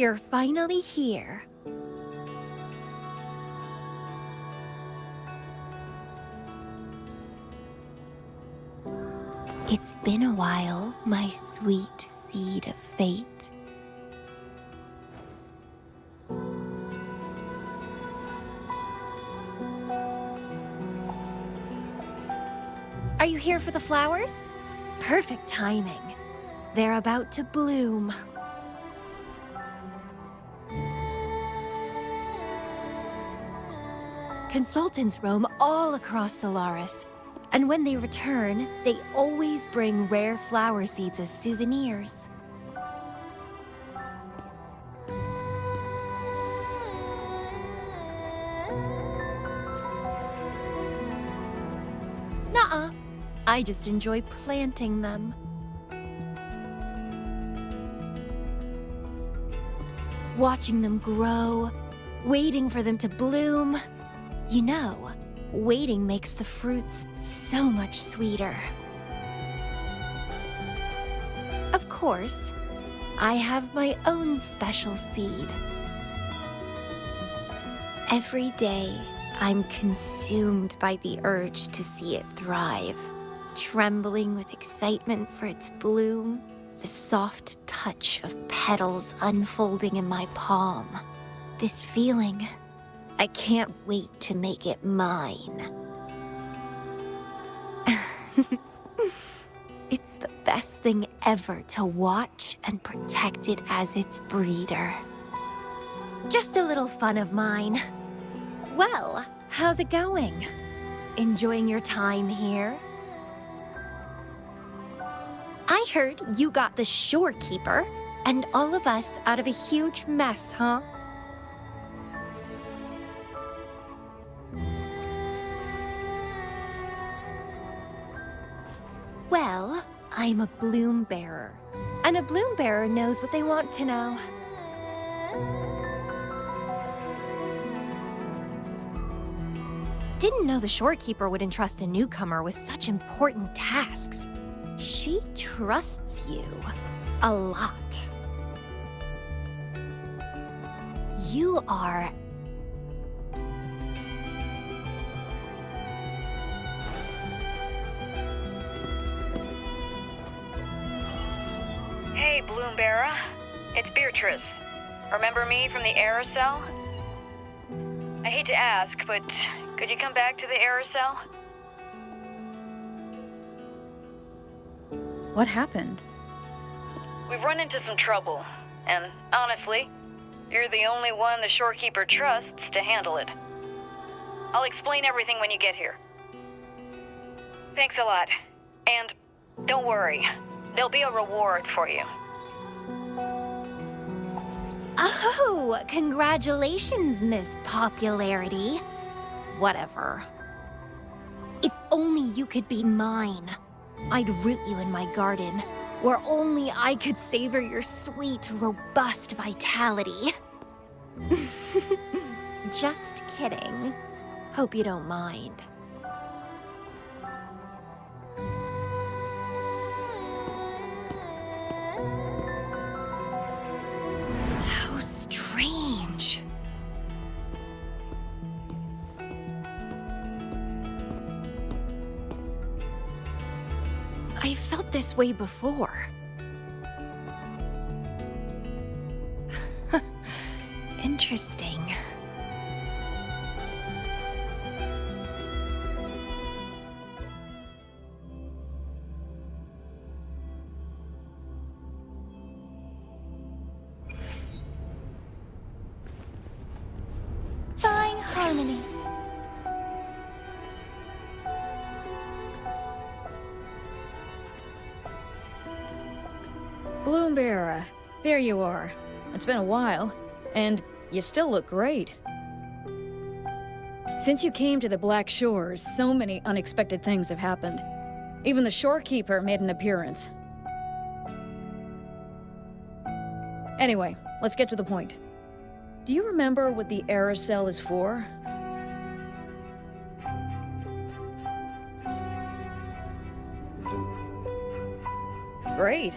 You're finally here. It's been a while, my sweet seed of fate. Are you here for the flowers? Perfect timing. They're about to bloom. Consultants roam all across Solaris, and when they return, they always bring rare flower seeds as souvenirs. Nuh-uh. I just enjoy planting them. Watching them grow, waiting for them to bloom. You know, waiting makes the fruits so much sweeter. Of course, I have my own special seed. Every day, I'm consumed by the urge to see it thrive, trembling with excitement for its bloom, the soft touch of petals unfolding in my palm. This feeling, I can't wait to make it mine. It's the best thing ever to watch and protect it as its breeder. Just a little fun of mine. Well, how's it going? Enjoying your time here? I heard you got the shorekeeper and all of us out of a huge mess, huh? Well, I'm a bloom bearer, and a bloom bearer knows what they want to know. Didn't know the shorekeeper would entrust a newcomer with such important tasks. She trusts you a lot. You are... Hey, Bloom Bearer. It's Beatrice. Remember me from the aerosol? I hate to ask, but could you come back to the aerosol? What happened? We've run into some trouble, and honestly, you're the only one the shorekeeper trusts to handle it. I'll explain everything when you get here. Thanks a lot. And don't worry, there'll be a reward for you. Oh, congratulations, Miss Popularity. Whatever. If only you could be mine. I'd root you in my garden, where only I could savor your sweet, robust vitality. Just kidding. Hope you don't mind. How strange. I felt this way before. Interesting. Thawing harmony. Bloom Bearer, there you are. It's been a while, and you still look great. Since you came to the Black Shores, so many unexpected things have happened. Even the shorekeeper made an appearance. Anyway, let's get to the point. Do you remember what the aerosol is for? Great.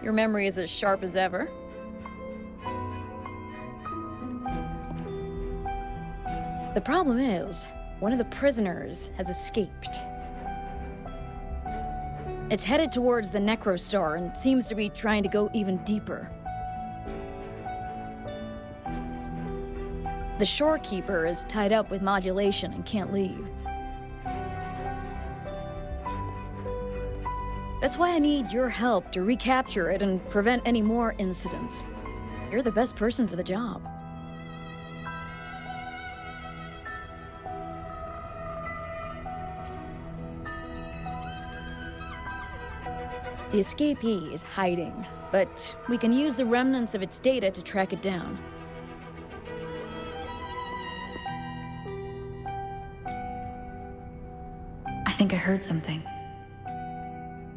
Your memory is as sharp as ever. The problem is, one of the prisoners has escaped. It's headed towards the Necrostar and seems to be trying to go even deeper. The Shorekeeper is tied up with modulation and can't leave. That's why I need your help to recapture it and prevent any more incidents. You're the best person for the job. The escapee is hiding, but we can use the remnants of its data to track it down. I think I heard something.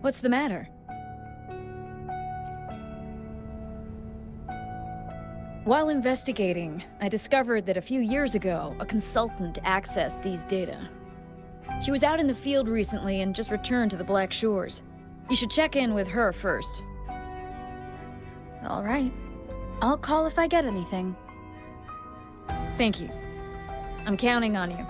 What's the matter? While investigating, I discovered that a few years ago, a consultant accessed these data. She was out in the field recently and just returned to the Black Shores. You should check in with her first. All right. I'll call if I get anything. Thank you. I'm counting on you.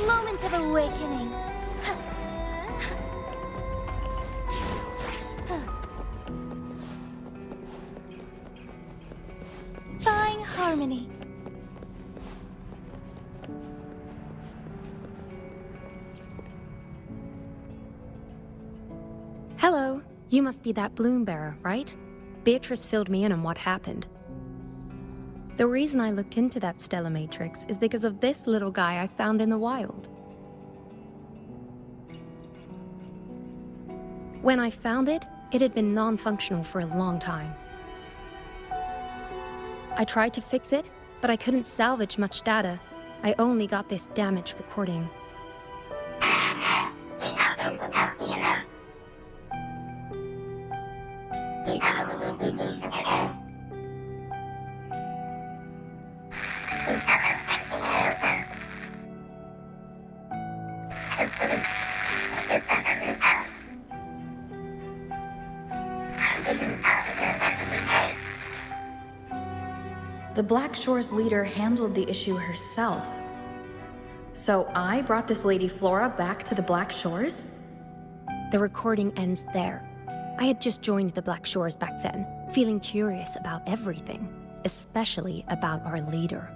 Moment of awakening. Thawing harmony. Hello. You must be that bloom bearer, right? Beatrice filled me in on what happened. The reason I looked into that stellar matrix is because of this little guy I found in the wild. When I found it, it had been non-functional for a long time. I tried to fix it, but I couldn't salvage much data. I only got this damaged recording. The Black Shores leader handled the issue herself. So I brought this Lady Flora back to the Black Shores? The recording ends there. I had just joined the Black Shores back then, feeling curious about everything, especially about our leader.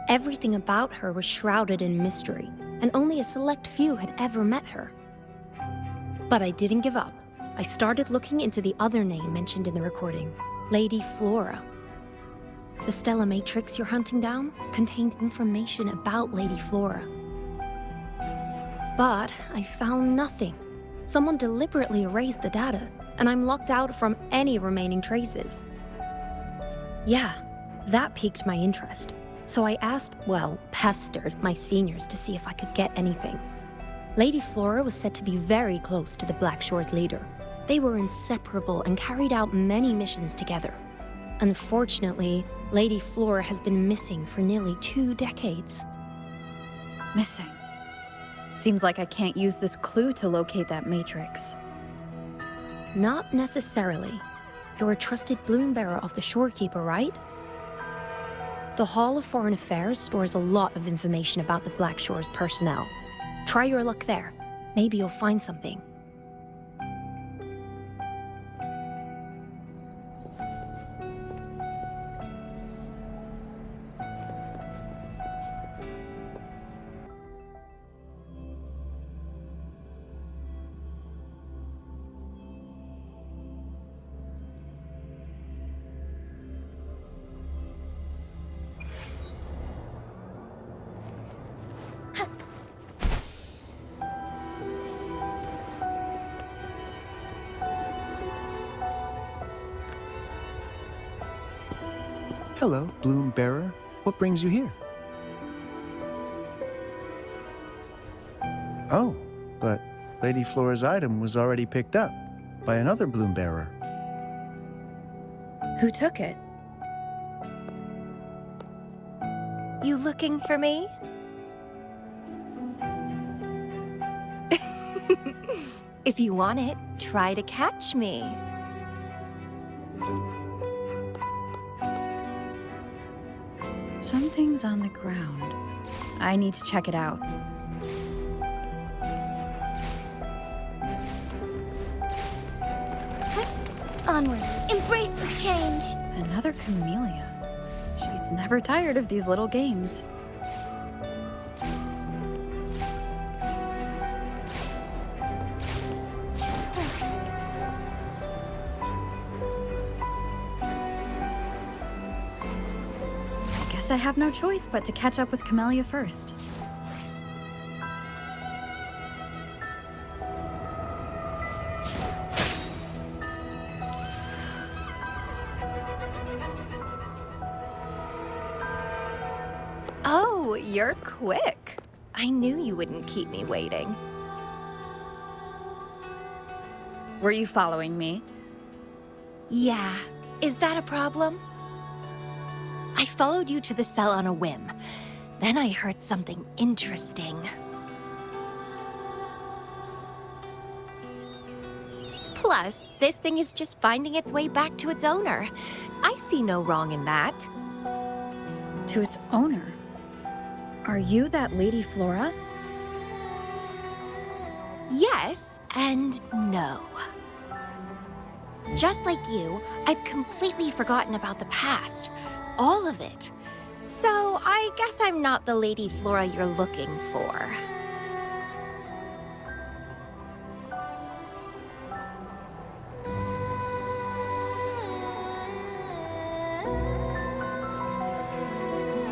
Everything about her was shrouded in mystery, and only a select few had ever met her. But I didn't give up. I started looking into the other name mentioned in the recording, Lady Flora. The Stellar Matrix you're hunting down contained information about Lady Flora. But I found nothing. Someone deliberately erased the data, and I'm locked out from any remaining traces. Yeah, that piqued my interest. So I pestered my seniors to see if I could get anything. Lady Flora was said to be very close to the Black Shores leader. They were inseparable and carried out many missions together. Unfortunately, Lady Flora has been missing for nearly 2 decades. Missing. Seems like I can't use this clue to locate that matrix. Not necessarily. You're a trusted bloom bearer of the Shorekeeper, right? The Hall of Foreign Affairs stores a lot of information about the Black Shores personnel. Try your luck there. Maybe you'll find something. Hello, Bloom Bearer. What brings you here? Oh, but Lady Flora's item was already picked up by another Bloom Bearer. Who took it? looking for me? If you want it, try to catch me. Something's on the ground. I need to check it out. Onwards, embrace the change. Another Camellia. She's never tired of these little games. I guess I have no choice but to catch up with Camellia first. Oh, you're quick. I knew you wouldn't keep me waiting. Were you following me? Yeah, is that a problem? I followed you to the cell on a whim. Then I heard something interesting. Plus, this thing is just finding its way back to its owner. I see no wrong in that. To its owner? Are you that Lady Flora? Yes and no. Just like you, I've completely forgotten about the past. All of it. So I guess I'm not the Lady Flora you're looking for.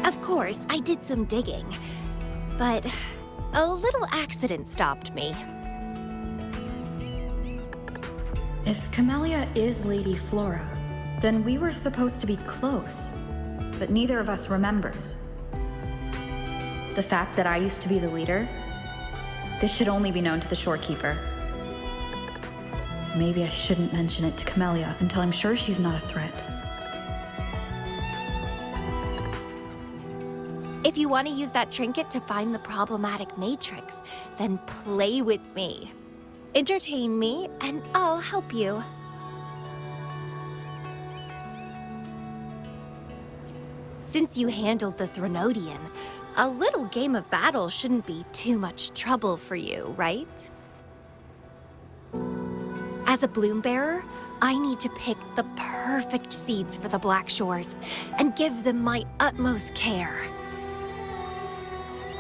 Of course, I did some digging, but a little accident stopped me. If Camellia is Lady Flora, then we were supposed to be close, but neither of us remembers. The fact that I used to be the leader, this should only be known to the shorekeeper. Maybe I shouldn't mention it to Camellia until I'm sure she's not a threat. If you want to use that trinket to find the problematic matrix, then play with me. Entertain me, and I'll help you. Since you handled the Thronodian, a little game of battle shouldn't be too much trouble for you, right? As a bloom bearer, I need to pick the perfect seeds for the Black Shores and give them my utmost care.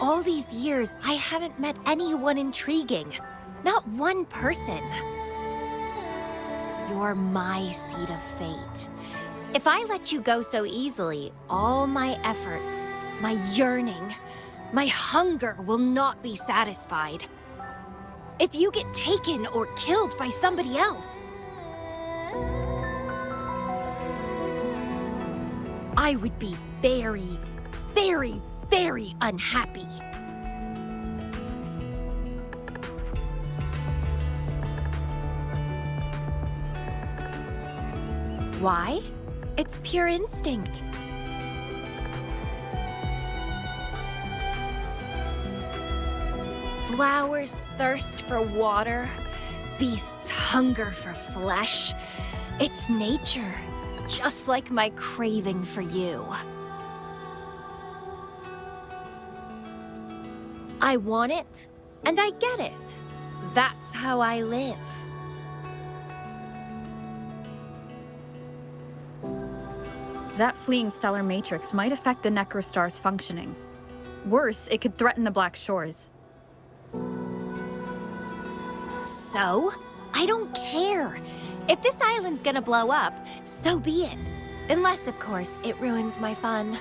All these years, I haven't met anyone intriguing. Not one person. You're my seed of fate. If I let you go so easily, all my efforts, my yearning, my hunger will not be satisfied. If you get taken or killed by somebody else, I would be very, very, very unhappy. Why? It's pure instinct. Flowers thirst for water. Beasts hunger for flesh. It's nature, just like my craving for you. I want it, and I get it. That's how I live. That fleeing stellar matrix might affect the Necrostar's functioning. Worse, it could threaten the Black Shores. So? I don't care. If this island's gonna blow up, so be it. Unless, of course, it ruins my fun.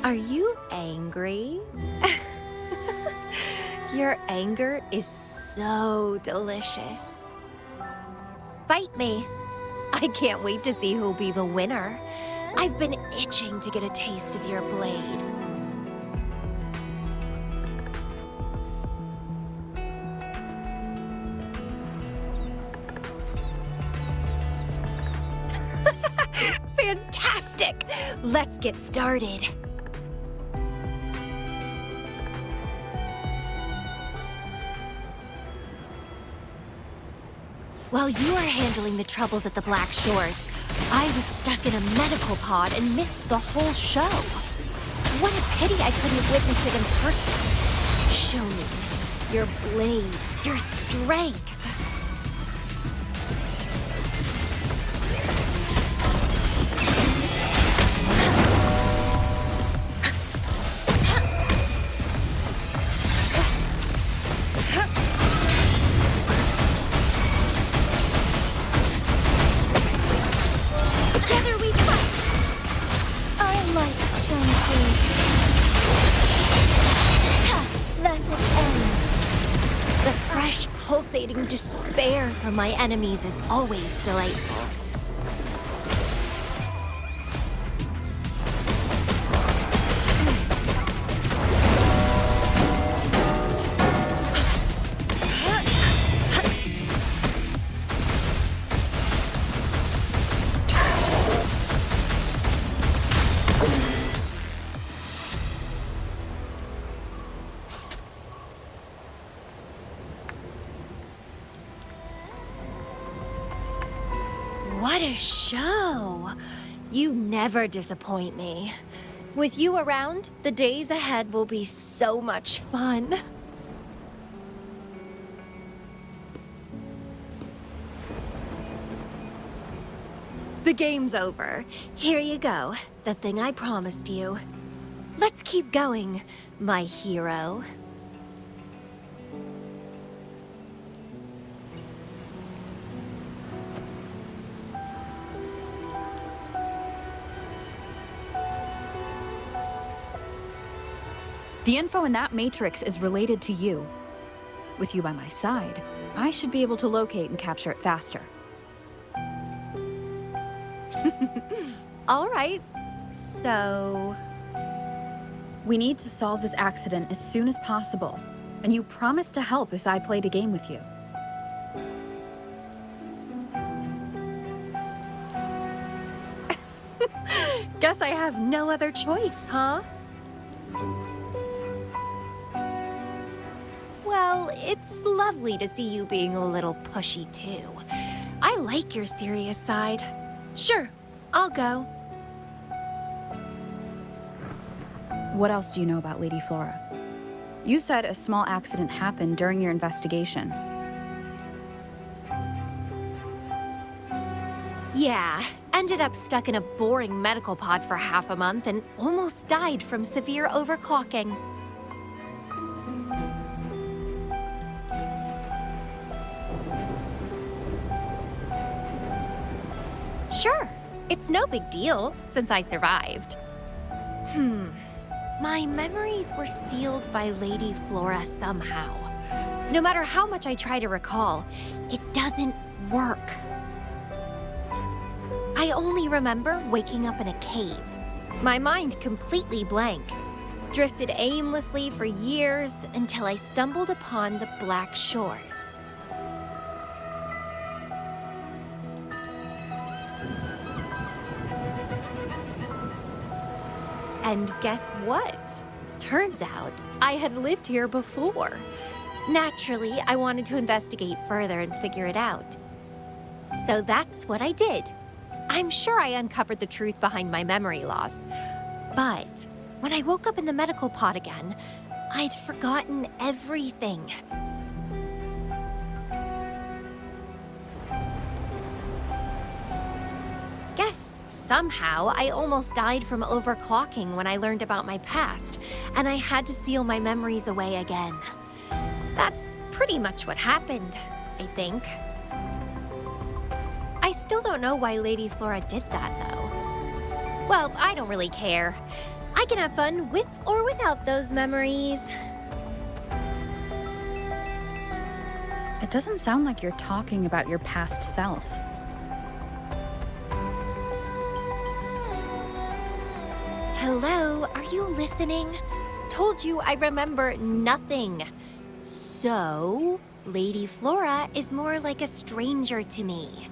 Are you angry? Your anger is so delicious. Fight me. I can't wait to see who'll be the winner. I've been itching to get a taste of your blade. futuristic. Let's get started. While you were handling the troubles at the Black Shores, I was stuck in a medical pod and missed the whole show. What a pity I couldn't witness it in person. Show me your blade, your strength. Together we fight. I like strength. Thus it ends. The fresh, pulsating despair from my enemies is always delightful. What a show! You never disappoint me. With you around, the days ahead will be so much fun. The game's over. Here you go, the thing I promised you. Let's keep going, my hero. The info in that matrix is related to you. With you by my side, I should be able to locate and capture it faster. All right, so... We need to solve this accident as soon as possible, and you promised to help if I played a game with you. Guess I have no other choice, huh? Well, it's lovely to see you being a little pushy, too. I like your serious side. Sure, I'll go. What else do you know about Lady Flora? You said a small accident happened during your investigation. Yeah, ended up stuck in a boring medical pod for half a month and almost died from severe overclocking. Sure, it's no big deal since I survived. My memories were sealed by Lady Flora somehow. No matter how much I try to recall, it doesn't work. I only remember waking up in a cave, my mind completely blank, drifted aimlessly for years until I stumbled upon the Black Shores. And guess what? Turns out I had lived here before. Naturally, I wanted to investigate further and figure it out. So that's what I did. I'm sure I uncovered the truth behind my memory loss. But when I woke up in the medical pod again, I'd forgotten everything. Guess somehow I almost died from overclocking when I learned about my past, and I had to seal my memories away again. That's pretty much what happened, I think. I still don't know why Lady Flora did that, though. Well, I don't really care. I can have fun with or without those memories. It doesn't sound like you're talking about your past self. Hello, are you listening? Told you I remember nothing. So, Lady Flora is more like a stranger to me.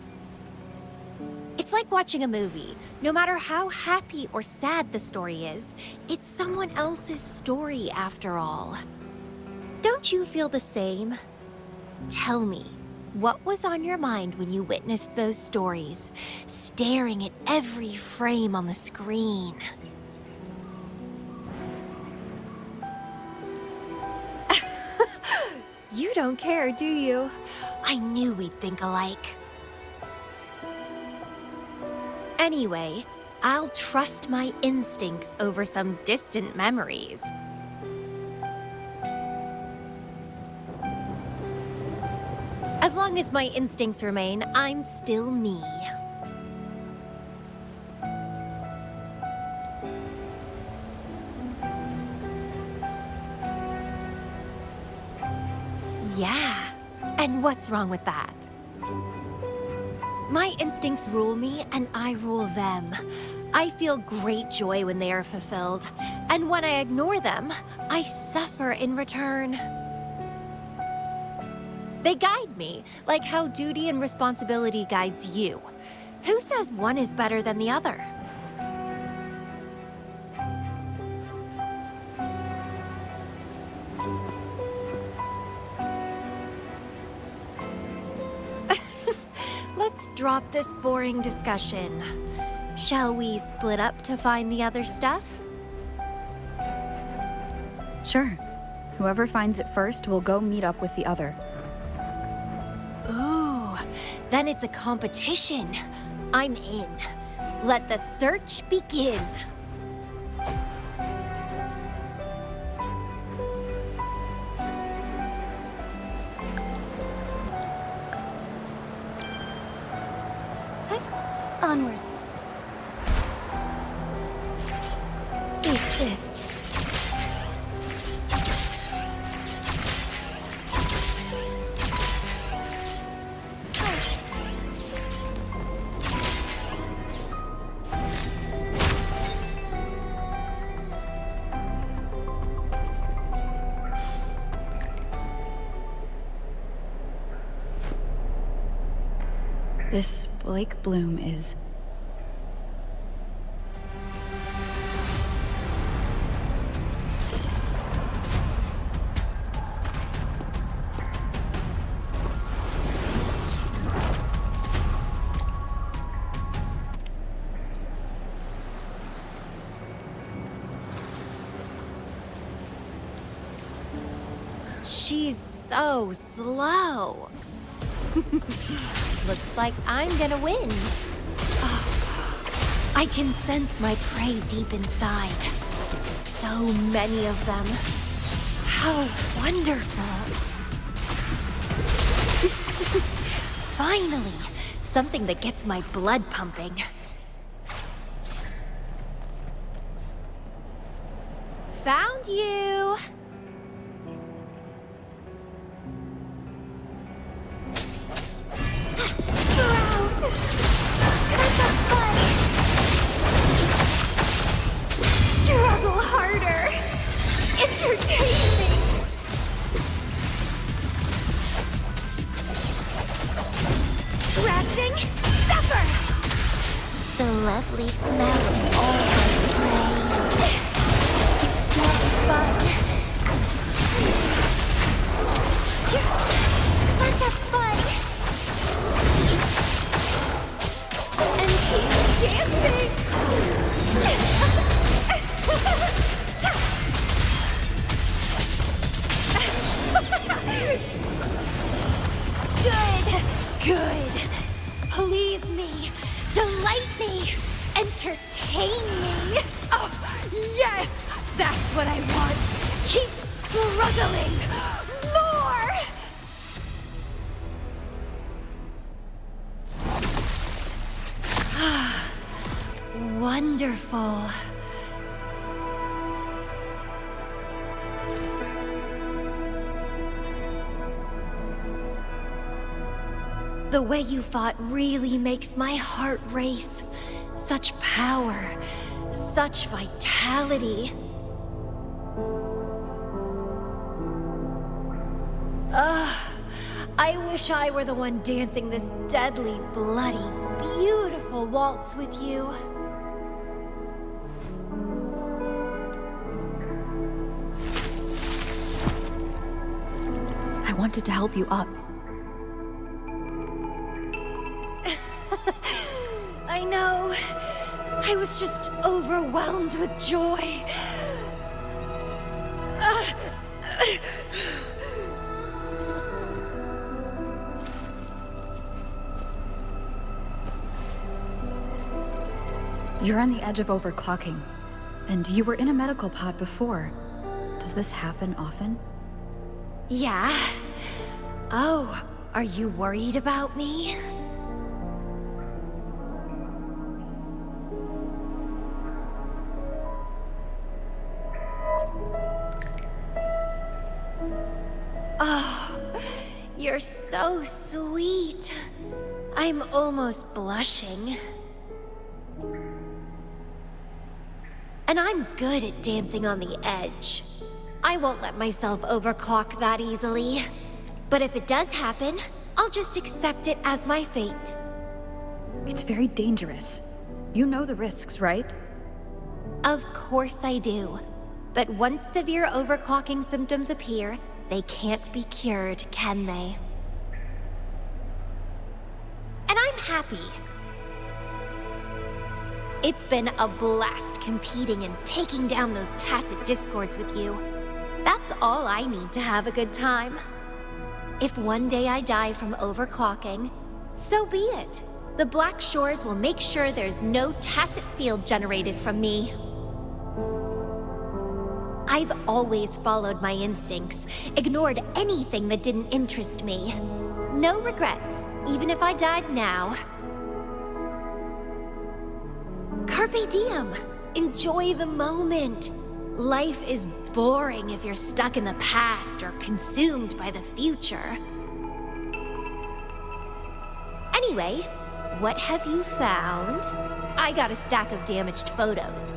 It's like watching a movie. No matter how happy or sad the story is, it's someone else's story after all. Don't you feel the same? Tell me, what was on your mind when you witnessed those stories, staring at every frame on the screen? You don't care, do you? I knew we'd think alike. Anyway, I'll trust my instincts over some distant memories. As long as my instincts remain, I'm still me. Yeah, and what's wrong with that? My instincts rule me, and I rule them. I feel great joy when they are fulfilled, and when I ignore them, I suffer in return. They guide me, like how duty and responsibility guides you. Who says one is better than the other? Let's drop this boring discussion. Shall we split up to find the other stuff? Sure. Whoever finds it first will go meet up with the other. Ooh, then it's a competition. I'm in. Let the search begin. Onwards. Be swift. This Blake Bloom is... She's so slow. Looks like I'm gonna win. Oh, I can sense my prey deep inside. So many of them. How wonderful. Finally, something that gets my blood pumping. Found you! Lovely smell of all my prey. It's good fun. Let's have fun. And keep dancing. Good. Please me. Delight me! Entertain me! Oh, yes! That's what I want! Keep struggling! More! Wonderful. The way you fought really makes my heart race. Such power, such vitality. I wish I were the one dancing this deadly, bloody, beautiful wonderful waltz with you. I wanted to help you up. I know. I was just overwhelmed with joy. You're on the edge of overclocking, and you were in a medical pod before. Does this happen often? Yeah. Oh, are you worried about me? Oh, you're so sweet. I'm almost blushing. And I'm good at dancing on the edge. I won't let myself overclock that easily. But if it does happen, I'll just accept it as my fate. It's very dangerous. You know the risks, right? Of course I do. But once severe overclocking symptoms appear, they can't be cured, can they? And I'm happy. It's been a blast competing and taking down those tacit discords with you. That's all I need to have a good time. If one day I die from overclocking, so be it. The Black Shores will make sure there's no tacit field generated from me. I've always followed my instincts, ignored anything that didn't interest me. No regrets, even if I died now. Carpe diem. Enjoy the moment. Life is boring if you're stuck in the past or consumed by the future. Anyway, what have you found? I got a stack of damaged photos.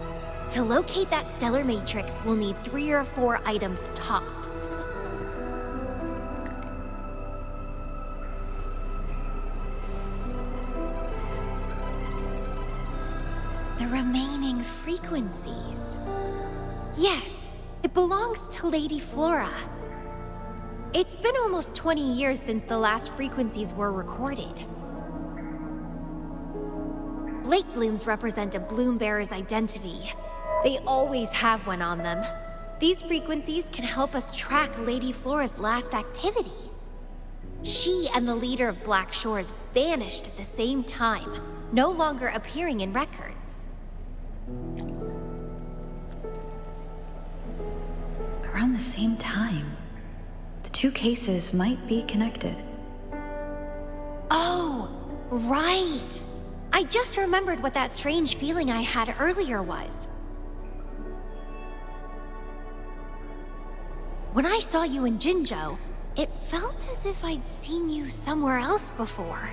To locate that stellar matrix, we'll need 3 or 4 items tops. The remaining frequencies. Yes, it belongs to Lady Flora. It's been almost 20 years since the last frequencies were recorded. Lake blooms represent a bloom bearer's identity. They always have one on them. These frequencies can help us track Lady Flora's last activity. She and the leader of Black Shores vanished at the same time, no longer appearing in records. Around the same time. The two cases might be connected. Oh, right! I just remembered what that strange feeling I had earlier was. When I saw you in Jinzhou, it felt as if I'd seen you somewhere else before.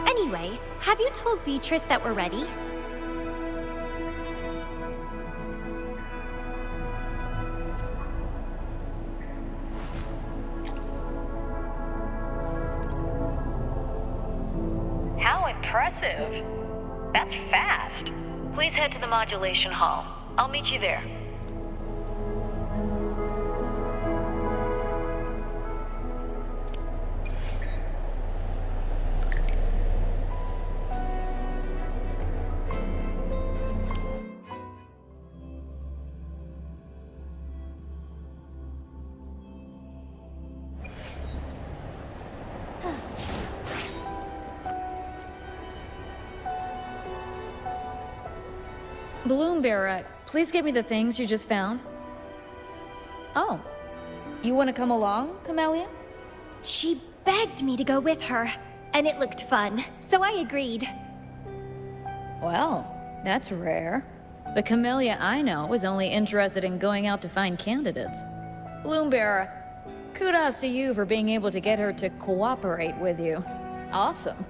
Anyway, have you told Beatrice that we're ready? How impressive. That's fast. Please head to the modulation hall. I'll meet you there. Bloombearer, please give me the things you just found. Oh, you want to come along, CAMELLYA? She begged me to go with her, and it looked fun, so I agreed. Well, that's rare. The CAMELLYA I know is only interested in going out to find candidates. Bloombearer, kudos to you for being able to get her to cooperate with you. Awesome.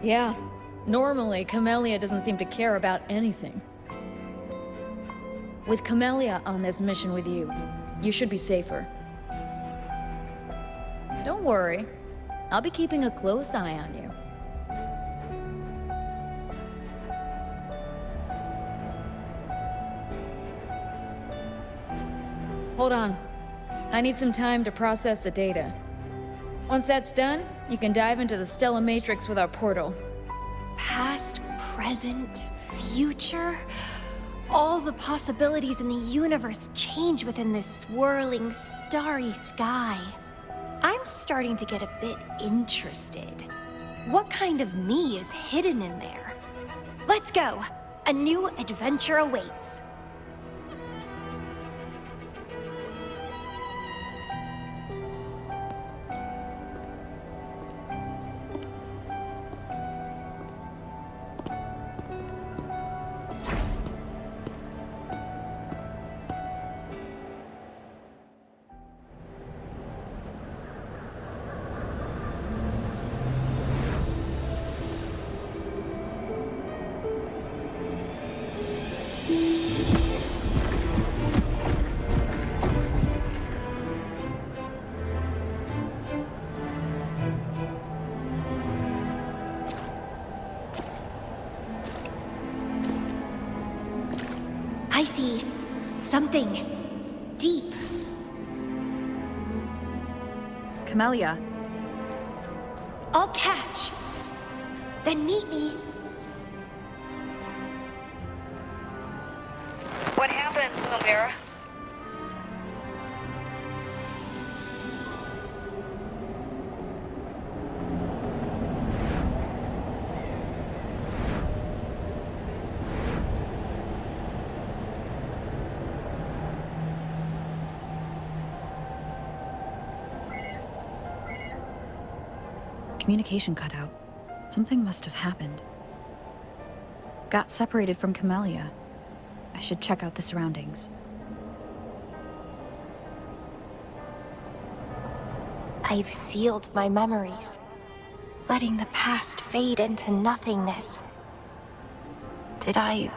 Yeah, normally CAMELLYA doesn't seem to care about anything. With CAMELLYA on this mission with you, you should be safer. Don't worry. I'll be keeping a close eye on you. Hold on. I need some time to process the data. Once that's done, you can dive into the Stellar Matrix with our portal. Past, present, future. All the possibilities in the universe change within this swirling, starry sky. I'm starting to get a bit interested. What kind of me is hidden in there? Let's go! A new adventure awaits. I see something deep. Camellia, I'll catch. Then meet me. What happened, Lumira? communication cut out. Something must have happened. Got separated from Camellia. I should check out the surroundings. I've sealed my memories, letting the past fade into nothingness. Did I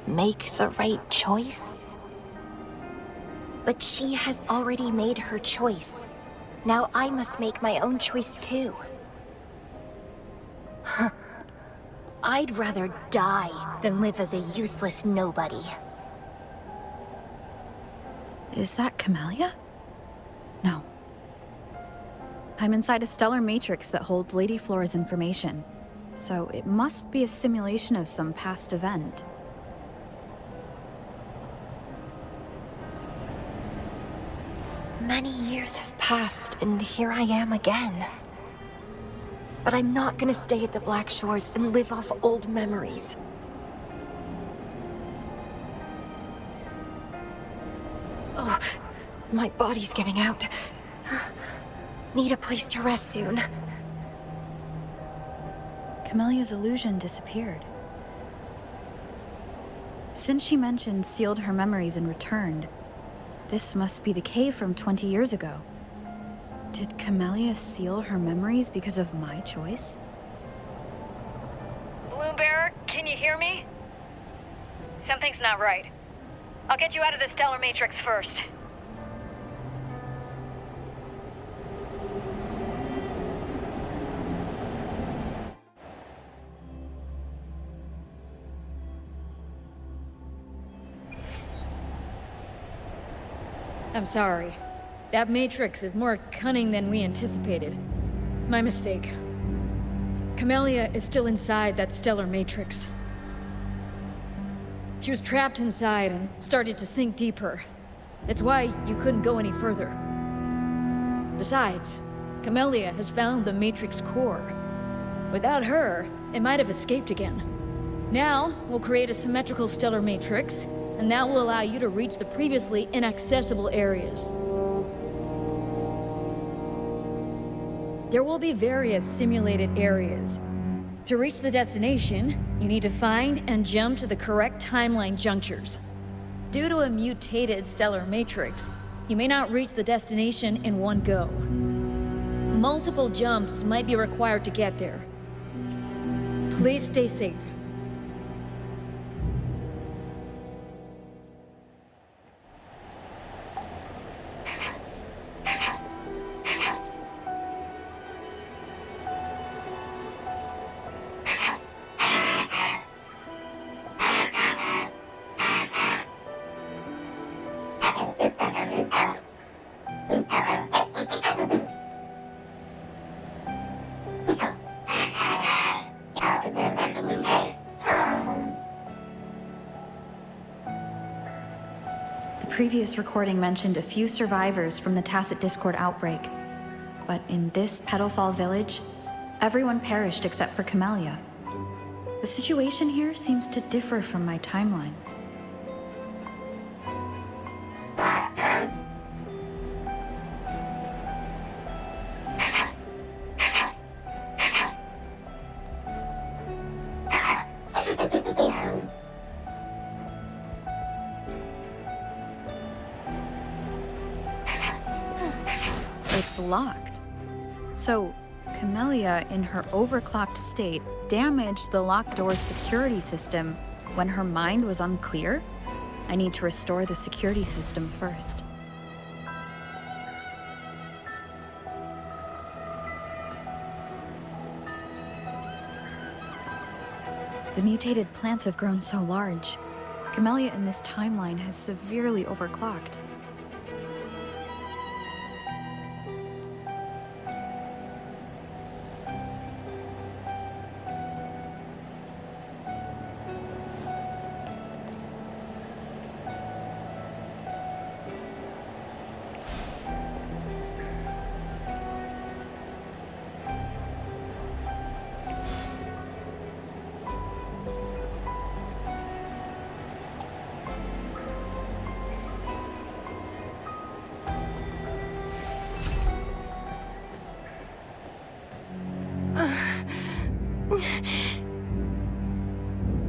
make the right choice? But she has already made her choice. Now I must make my own choice too. I'd rather die than live as a useless nobody. Is that Camellia? No. I'm inside a stellar matrix that holds Lady Flora's information, so it must be a simulation of some past event. Many years have passed, and here I am again. But I'm not gonna stay at the Black Shores and live off old memories. Ugh, my body's giving out. Need a place to rest soon. Camellia's illusion disappeared. Since she mentioned sealed her memories and returned, this must be the cave from 20 years ago. Did Camellia seal her memories because of my choice? Bloombearer, can you hear me? Something's not right. I'll get you out of the stellar matrix first. I'm sorry. That matrix is more cunning than we anticipated. My mistake. Camellia is still inside that stellar matrix. She was trapped inside and started to sink deeper. That's why you couldn't go any further. Besides, Camellia has found the matrix core. Without her, it might have escaped again. Now, we'll create a symmetrical stellar matrix, and that will allow you to reach the previously inaccessible areas. There will be various simulated areas. To reach the destination, you need to find and jump to the correct timeline junctures. Due to a mutated stellar matrix, you may not reach the destination in one go. Multiple jumps might be required to get there. Please stay safe. previous recording mentioned a few survivors from the Tacit Discord outbreak. But in this Petalfall village, everyone perished except for CAMELLYA. The situation here seems to differ from my timeline. It's locked. So, CAMELLYA, in her overclocked state, damaged the locked door's security system when her mind was unclear? I need to restore the security system first. The mutated plants have grown so large. CAMELLYA in this timeline has severely overclocked.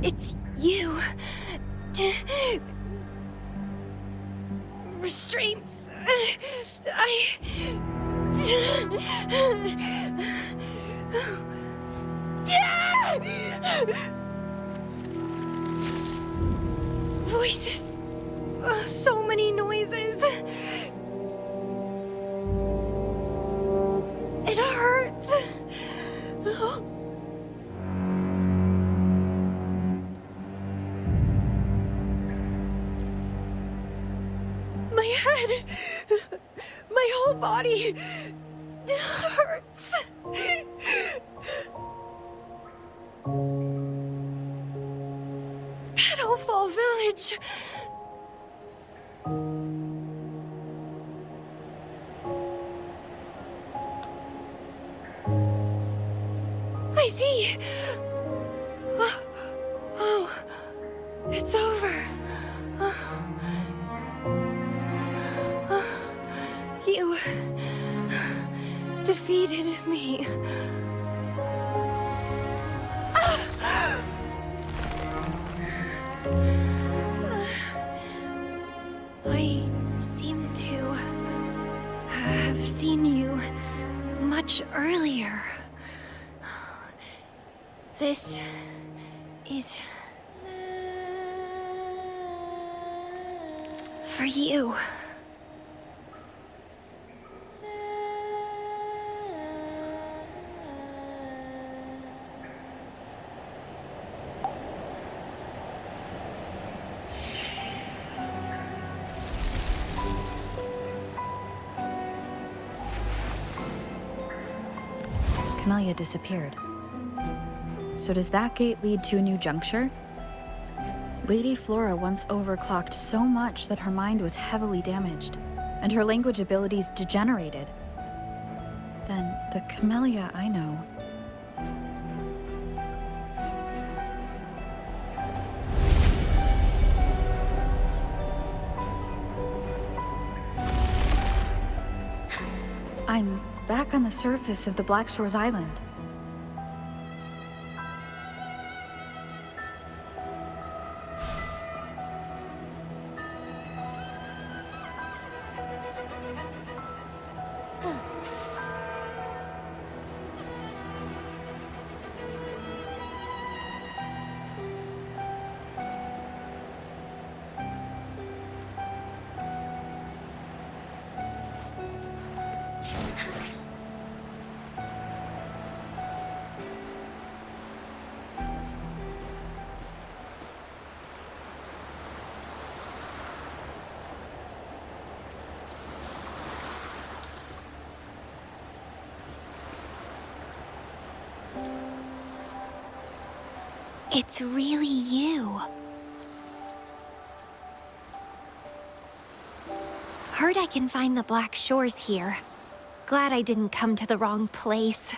It's you. Restraints. Voices. So many noises. It hurts. My head, my whole body hurts. Petalfall Village. I see. Oh, it's over. You defeated me. I seem to have seen you much earlier. This is for you. CAMELLYA disappeared. So does that gate lead to a new juncture? Lady Flora once overclocked so much that her mind was heavily damaged, and her language abilities degenerated. Then the CAMELLYA I know. I'm back on the surface of the Black Shores Island. It's really you. Heard I can find the Black Shores here. Glad I didn't come to the wrong place.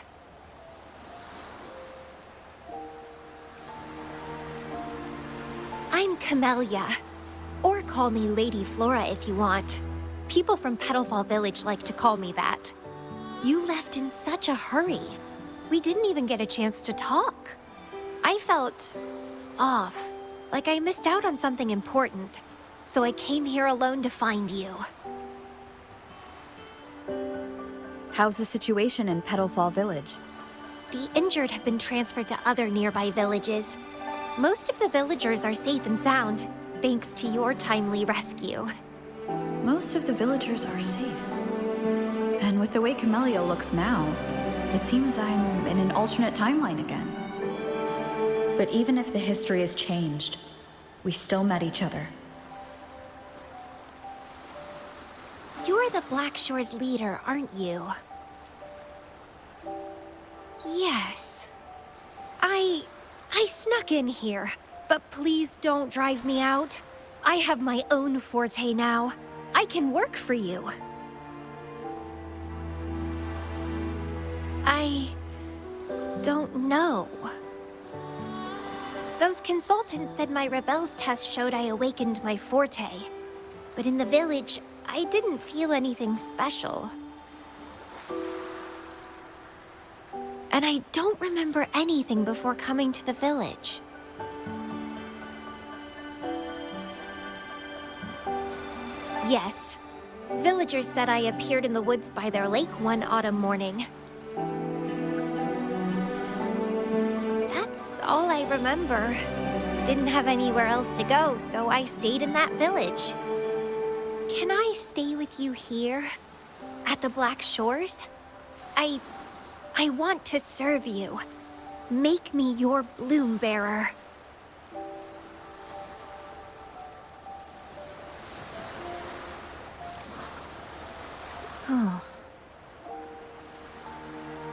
I'm CAMELLYA. Or call me Lady Flora if you want. People from Petalfall Village like to call me that. You left in such a hurry. We didn't even get a chance to talk. I felt off, like I missed out on something important. So I came here alone to find you. How's the situation in Petalfall Village? The injured have been transferred to other nearby villages. Most of the villagers are safe and sound, thanks to your timely rescue. Most of the villagers are safe. And with the way CAMELLYA looks now, it seems I'm in an alternate timeline again. But even if the history has changed, we still met each other. You're the Black Shores leader, aren't you? Yes. I snuck in here, but please don't drive me out. I have my own forte now. I can work for you. I don't know. Those consultants said my rebels test showed I awakened my forte. But in the village, I didn't feel anything special. And I don't remember anything before coming to the village. Yes. Villagers said I appeared in the woods by their lake one autumn morning. That's all I remember. Didn't have anywhere else to go, so I stayed in that village. Can I stay with you here? At the Black Shores? I want to serve you. Make me your bloom bearer.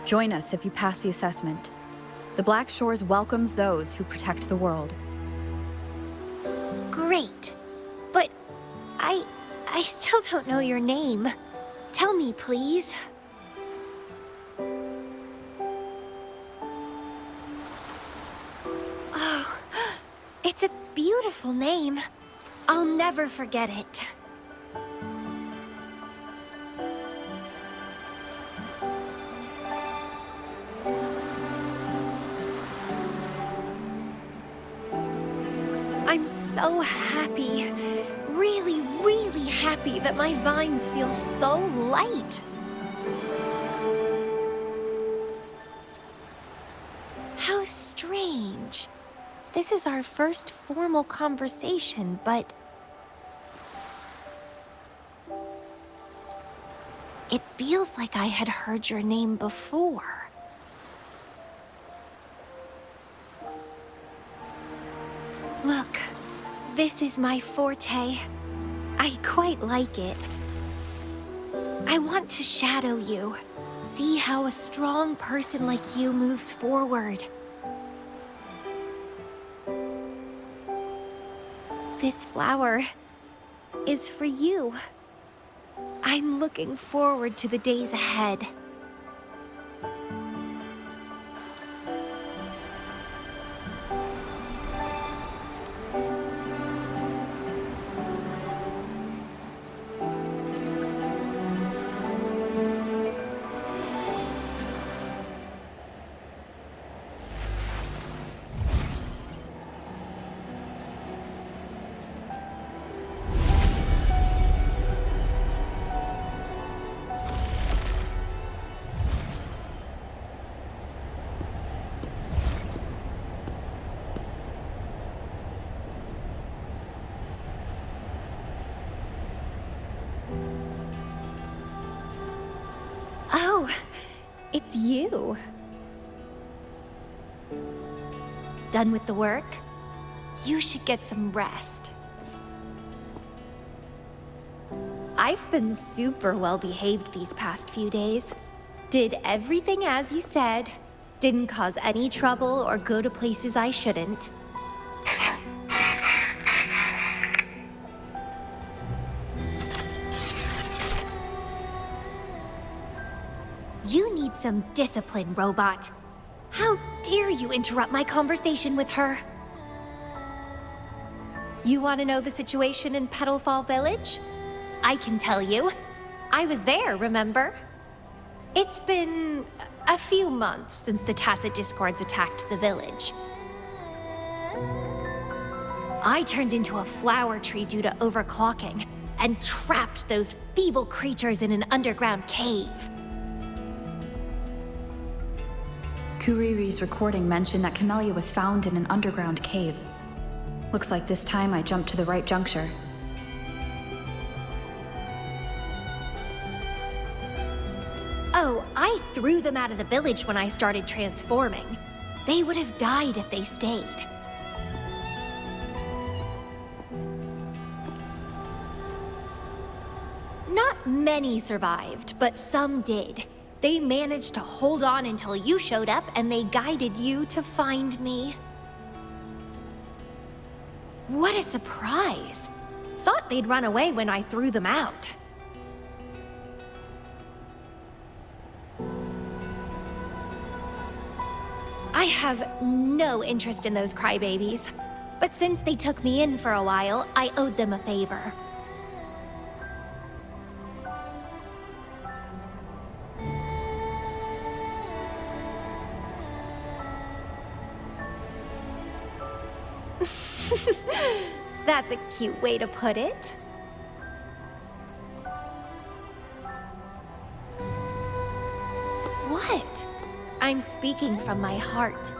Join us if you pass the assessment. The Black Shores welcomes those who protect the world. Great. But I still don't know your name. Tell me, please. Oh, it's a beautiful name. I'll never forget it. I'm so happy. Really, really happy that my vines feel so light. How strange. This is our first formal conversation, but it feels like I had heard your name before. Look, this is my forte. I quite like it. I want to shadow you. See how a strong person like you moves forward. This flower is for you. I'm looking forward to the days ahead. Oh, it's you. Done with the work? You should get some rest. I've been super well behaved these past few days. Did everything as you said. Didn't cause any trouble or go to places I shouldn't. You need some discipline, robot. How dare you interrupt my conversation with her? You want to know the situation in Petalfall Village? I can tell you. I was there, remember? It's been a few months since the Tacit Discords attacked the village. I turned into a flower tree due to overclocking, and trapped those feeble creatures in an underground cave. Kuriri's recording mentioned that CAMELLYA was found in an underground cave. Looks like this time I jumped to the right juncture. Oh, I threw them out of the village when I started transforming. They would have died if they stayed. Not many survived, but some did. They managed to hold on until you showed up, and they guided you to find me. What a surprise! Thought they'd run away when I threw them out. I have no interest in those crybabies, but since they took me in for a while, I owed them a favor. That's a cute way to put it. What? I'm speaking from my heart.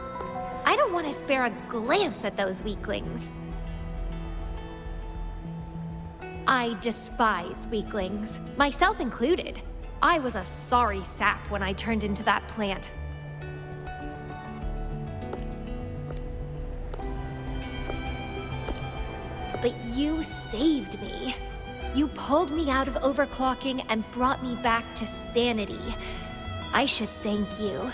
I don't want to spare a glance at those weaklings. I despise weaklings, myself included. I was a sorry sap when I turned into that plant. But you saved me. You pulled me out of overclocking and brought me back to sanity. I should thank you.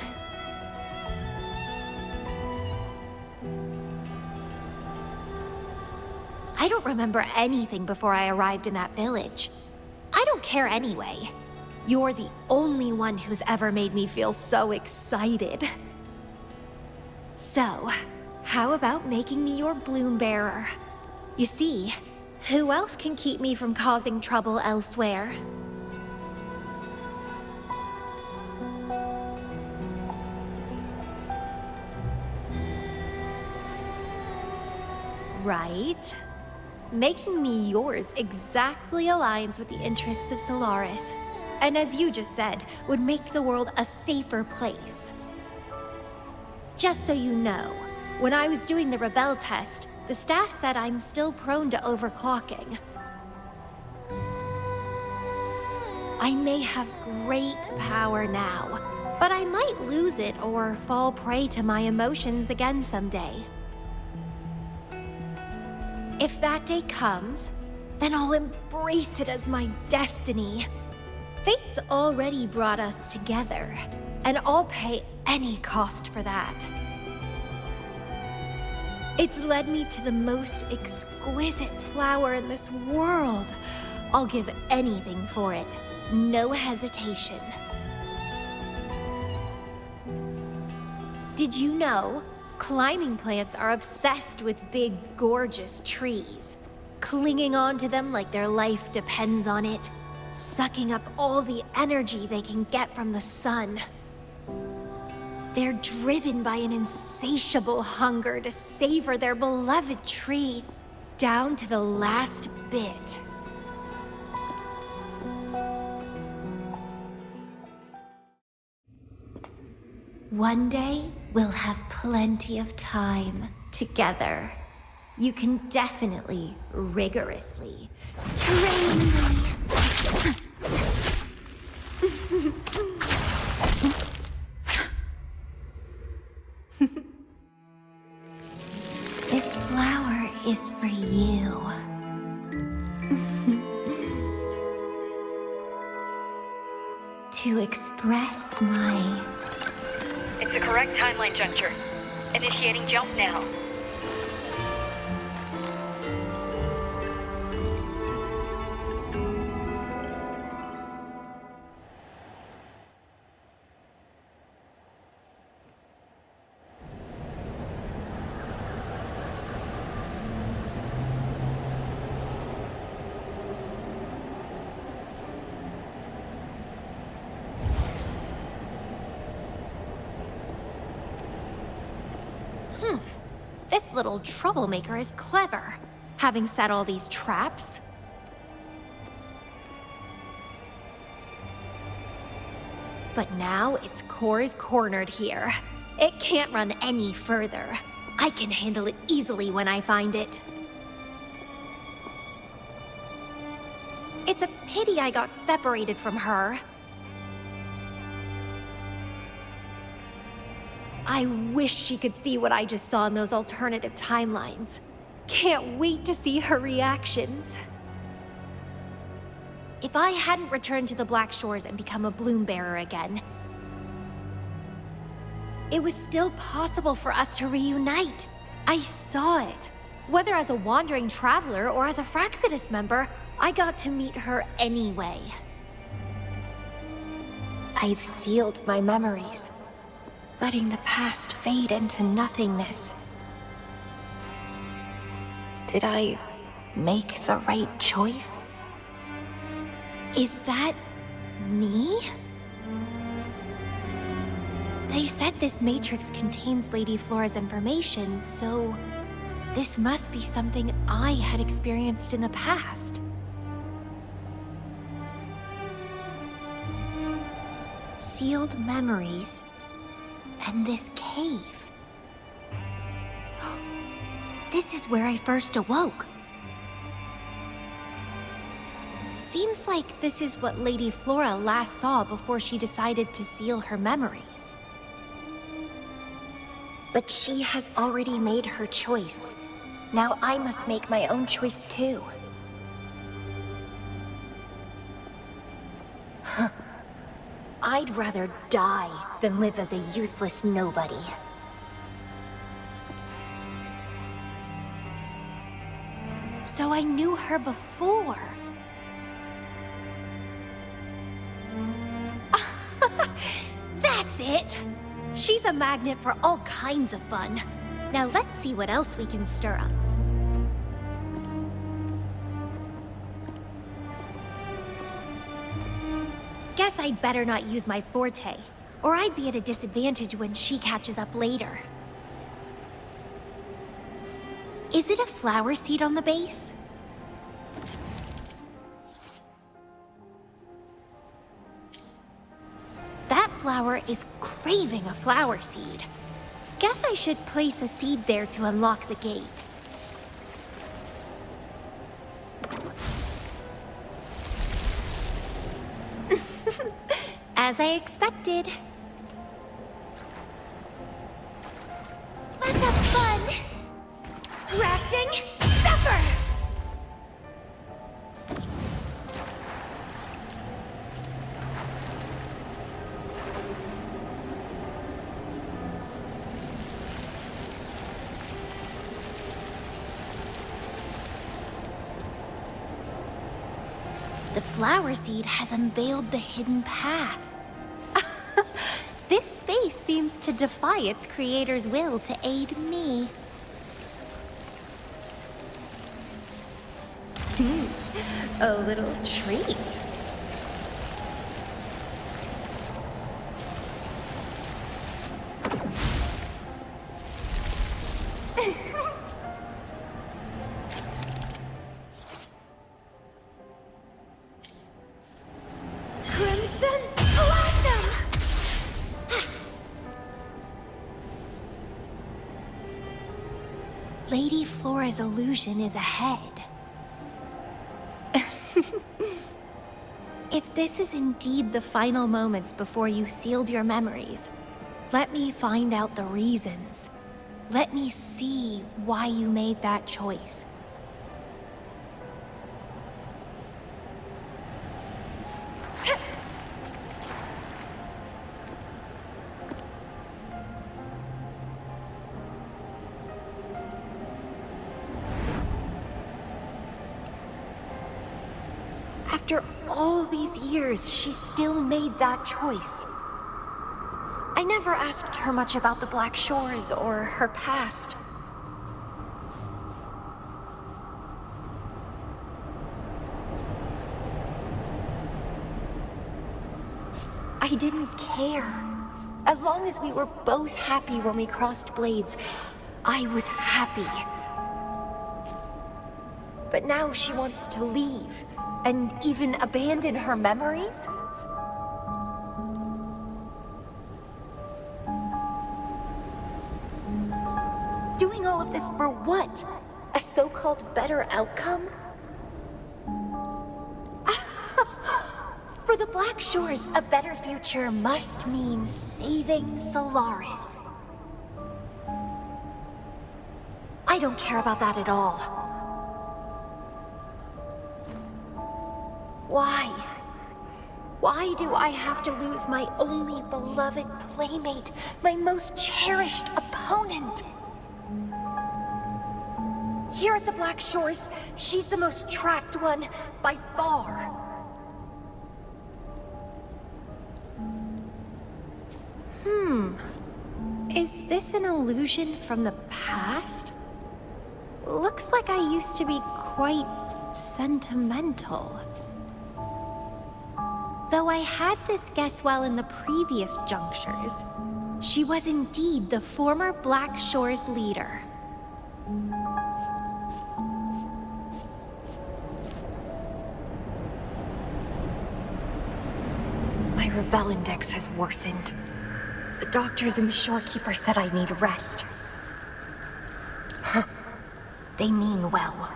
I don't remember anything before I arrived in that village. I don't care anyway. You're the only one who's ever made me feel so excited. So, how about making me your bloom bearer? You see, who else can keep me from causing trouble elsewhere? Right? Making me yours exactly aligns with the interests of Solaris. And as you just said, would make the world a safer place. Just so you know, when I was doing the Rebel test, the staff said I'm still prone to overclocking. I may have great power now, but I might lose it or fall prey to my emotions again someday. If that day comes, then I'll embrace it as my destiny. Fate's already brought us together, and I'll pay any cost for that. It's led me to the most exquisite flower in this world. I'll give anything for it, no hesitation. Did you know? Climbing plants are obsessed with big, gorgeous trees, clinging onto them like their life depends on it, sucking up all the energy they can get from the sun. They're driven by an insatiable hunger to savor their beloved tree down to the last bit. One day, we'll have plenty of time together. You can definitely, rigorously train me. This flower is for you. To express my... It's the correct timeline juncture. Initiating jump now. This little troublemaker is clever, having set all these traps. But now its core is cornered here. It can't run any further. I can handle it easily when I find it. It's a pity I got separated from her. I wish she could see what I just saw in those alternative timelines. Can't wait to see her reactions. If I hadn't returned to the Black Shores and become a bloom bearer again, it was still possible for us to reunite. I saw it. Whether as a wandering traveler or as a Fraxidus member, I got to meet her anyway. I've sealed my memories, letting the past fade into nothingness. Did I make the right choice? Is that me? They said this matrix contains Lady Flora's information, so this must be something I had experienced in the past. Sealed memories and this cave. This is where I first awoke. Seems like this is what Lady Flora last saw before she decided to seal her memories. But she has already made her choice. Now I must make my own choice too. I'd rather die than live as a useless nobody. So I knew her before. That's it! She's a magnet for all kinds of fun. Now let's see what else we can stir up. Guess I'd better not use my forte, or I'd be at a disadvantage when she catches up later. Is it a flower seed on the base? That flower is craving a flower seed. Guess I should place a seed there to unlock the gate. As I expected. Let's have fun! Rafting, suffer! The flower seed has unveiled the hidden path. This space seems to defy its creator's will to aid me. A little treat. Crimson Blossom! Lady Flora's illusion is ahead. If this is indeed the final moments before you sealed your memories, let me find out the reasons. Let me see why you made that choice. After all these years, she still made that choice. I never asked her much about the Black Shores or her past. I didn't care. As long as we were both happy when we crossed blades, I was happy. But now she wants to leave, and even abandon her memories? Doing all of this for what? A so-called better outcome? For the Black Shores, a better future must mean saving Solaris. I don't care about that at all. Why? Why do I have to lose my only beloved playmate, my most cherished opponent? Here at the Black Shores, she's the most trapped one, by far. Is this an illusion from the past? Looks like I used to be quite sentimental. Though I had this guess well in the previous junctures, she was indeed the former Black Shores leader. My rebel index has worsened. The doctors and the shorekeeper said I need rest. Huh. They mean well,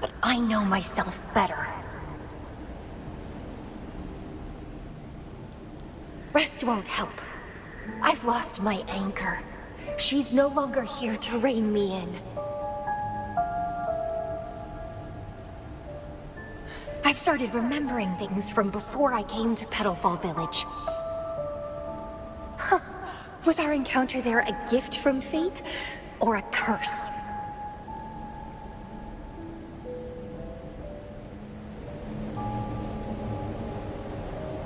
but I know myself better. Rest won't help. I've lost my anchor. She's no longer here to rein me in. I've started remembering things from before I came to Petalfall Village. Huh. Was our encounter there a gift from fate, or a curse?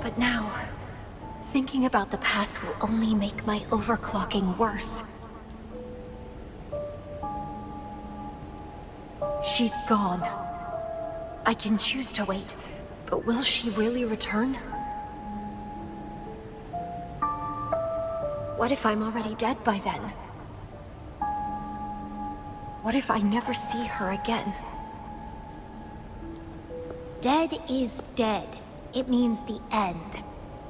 But now, thinking about the past will only make my overclocking worse. She's gone. I can choose to wait, but will she really return? What if I'm already dead by then? What if I never see her again? Dead is dead. It means the end.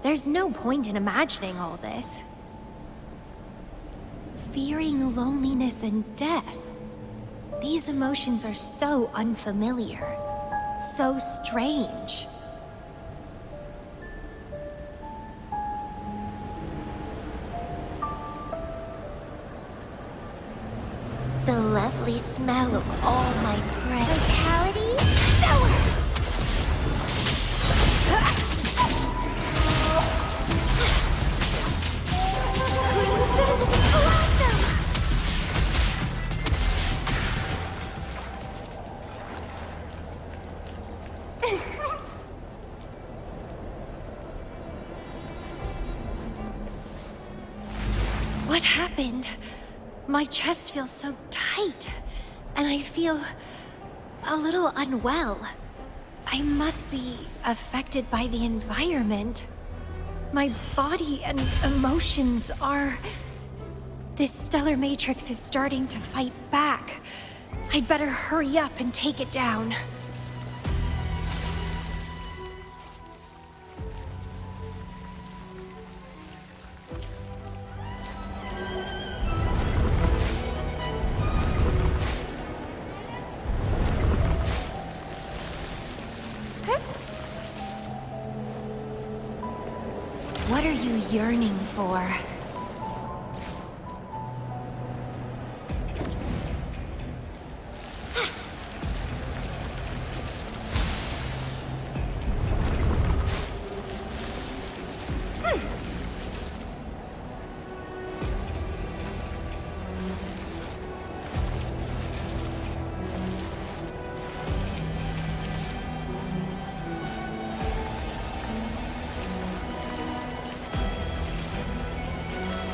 There's no point in imagining all this. Fearing loneliness and death. These emotions are so unfamiliar. So strange. The lovely smell of all my prey. Vitality? Sour! Crimson Blossom! What happened? My chest feels so tight, and I feel a little unwell. I must be affected by the environment. My body and emotions are... This stellar matrix is starting to fight back. I'd better hurry up and take it down. What are you yearning for?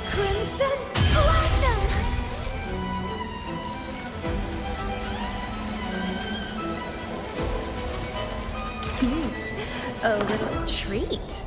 Crimson Blossom! A little treat.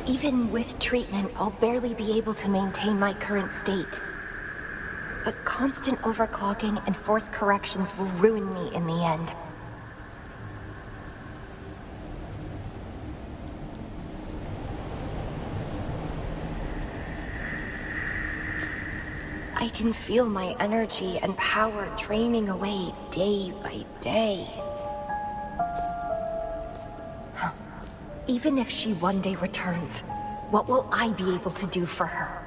Even with treatment, I'll barely be able to maintain my current state. But constant overclocking and forced corrections will ruin me in the end. I can feel my energy and power draining away day by day. Even if she one day returns, what will I be able to do for her?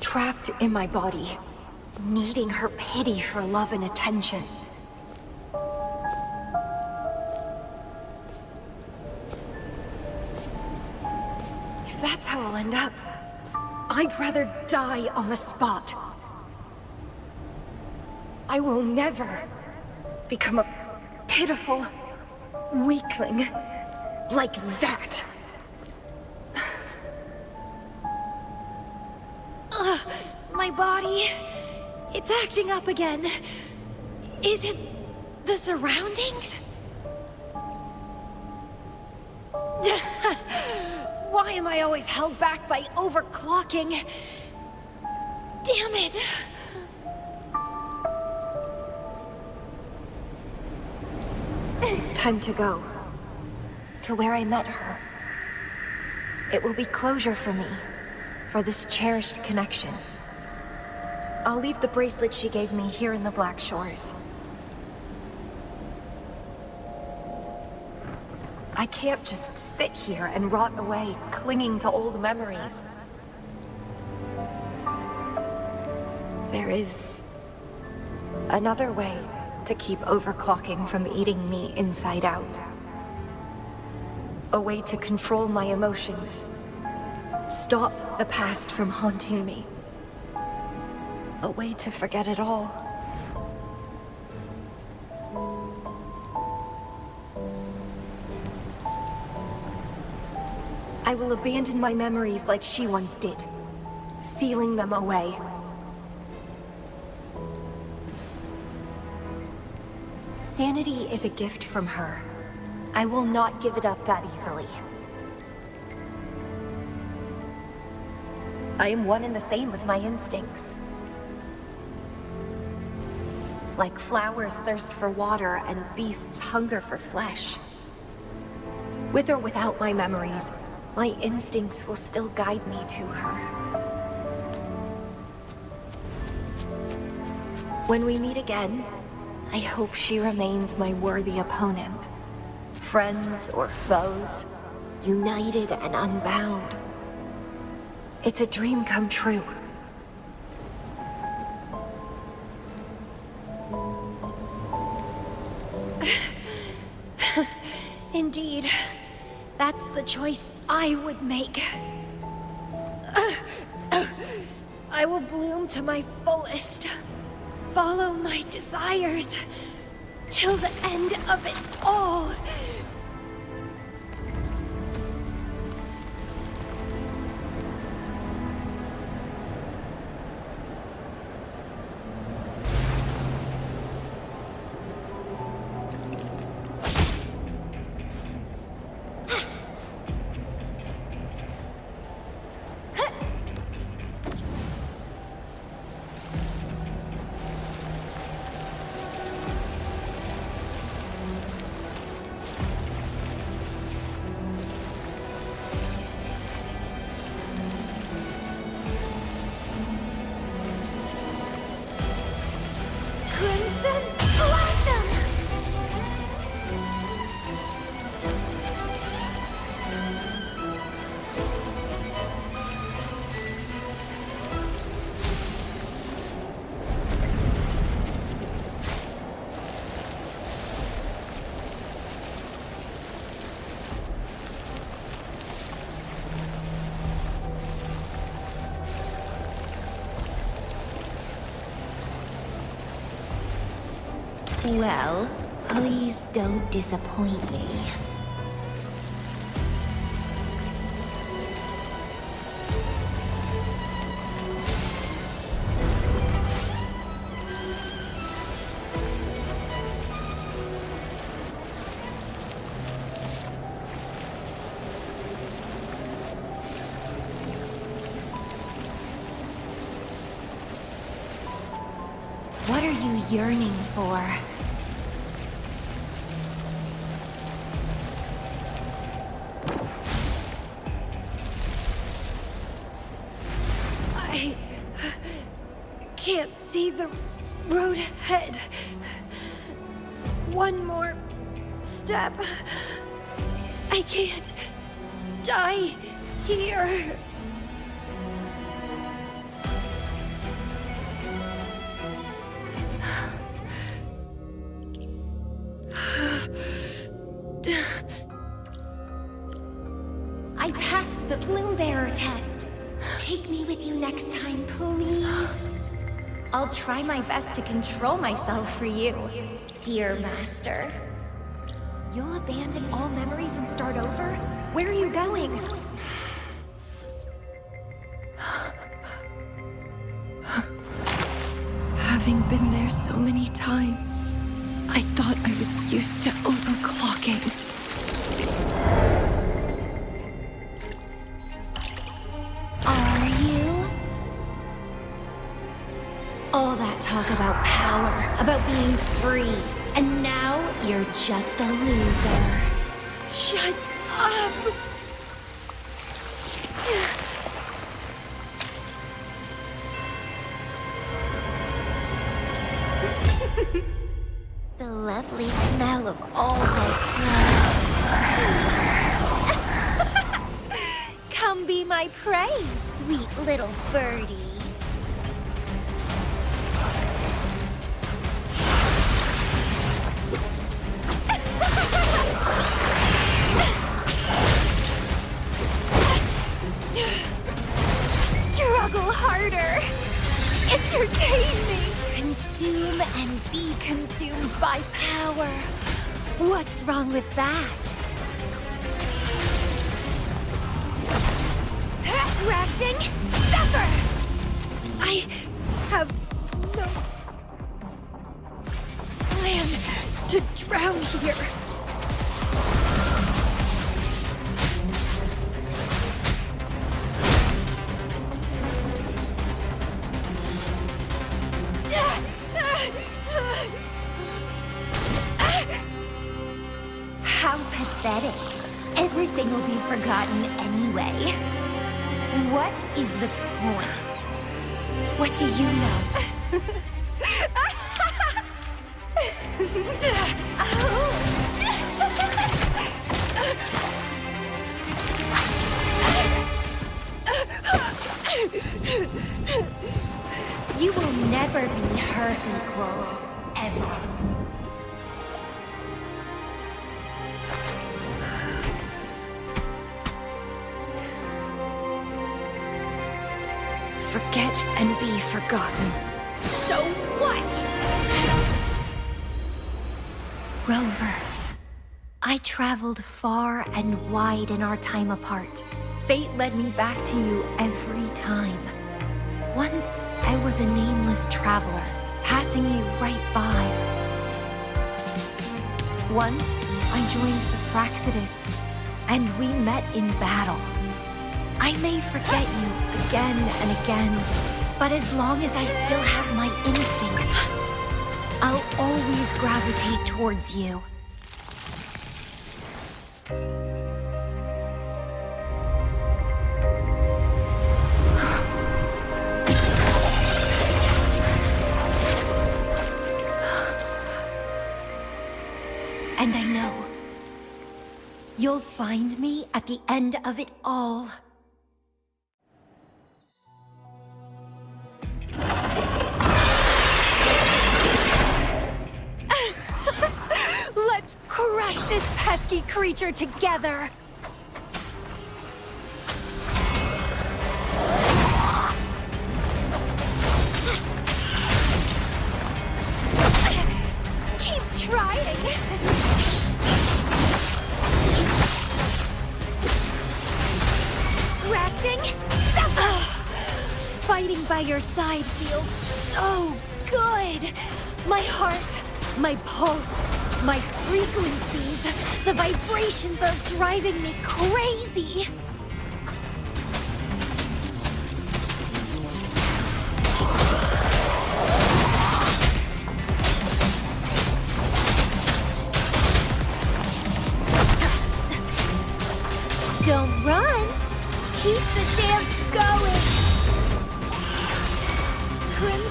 Trapped in my body, needing her pity for love and attention. If that's how I'll end up, I'd rather die on the spot. I will never become a pitiful weakling like that. My body, it's acting up again. Is it the surroundings? Why am I always held back by overclocking? Damn it! It's time to go. To where I met her. It will be closure for me. For this cherished connection. I'll leave the bracelet she gave me here in the Black Shores. I can't just sit here and rot away, clinging to old memories. There is another way to keep overclocking from eating me inside out. A way to control my emotions. Stop the past from haunting me. A way to forget it all. I will abandon my memories like she once did, sealing them away. Sanity is a gift from her. I will not give it up that easily. I am one and the same with my instincts. Like flowers thirst for water and beasts hunger for flesh. With or without my memories, my instincts will still guide me to her. When we meet again, I hope she remains my worthy opponent. Friends or foes, united and unbound. It's a dream come true. Indeed, that's the choice I would make. I will bloom to my fullest, follow my desires, till the end of it all. Crimson Blossom! Well, please don't disappoint me. What are you yearning for? I can't see the road ahead. One more step. I can't die here. I passed the Bloom Bearer test. Take me with you next time, please. I'll try my best to control myself for you. Dear Master. You'll abandon all memories and start over? Where are you going? Having been there so many times, I thought I was used to overclocking. Are you? All that talk about power, about being free, and now you're just a loser. Shut up! The lovely smell of all my blood. Come be my prey, sweet little birdie. Struggle harder. Entertain me. Consume and be consumed by power. What's wrong with that? Rafting, suffer! I have no plan to drown here. How pathetic. Everything will be forgotten anyway. What is the point? What do you know? You will never be her equal, ever. Forget and be forgotten. So what? Rover, I traveled far and wide in our time apart. Fate led me back to you every time. Once, I was a nameless traveler, passing you right by. Once, I joined the Fraxidus, and we met in battle. I may forget you again and again, but as long as I still have my instincts, I'll always gravitate towards you. And I know you'll find me at the end of it all. Let's crush this pesky creature together! Keep trying! Grafting? Fighting by your side feels so good! My heart, my pulse, my frequencies, the vibrations are driving me crazy!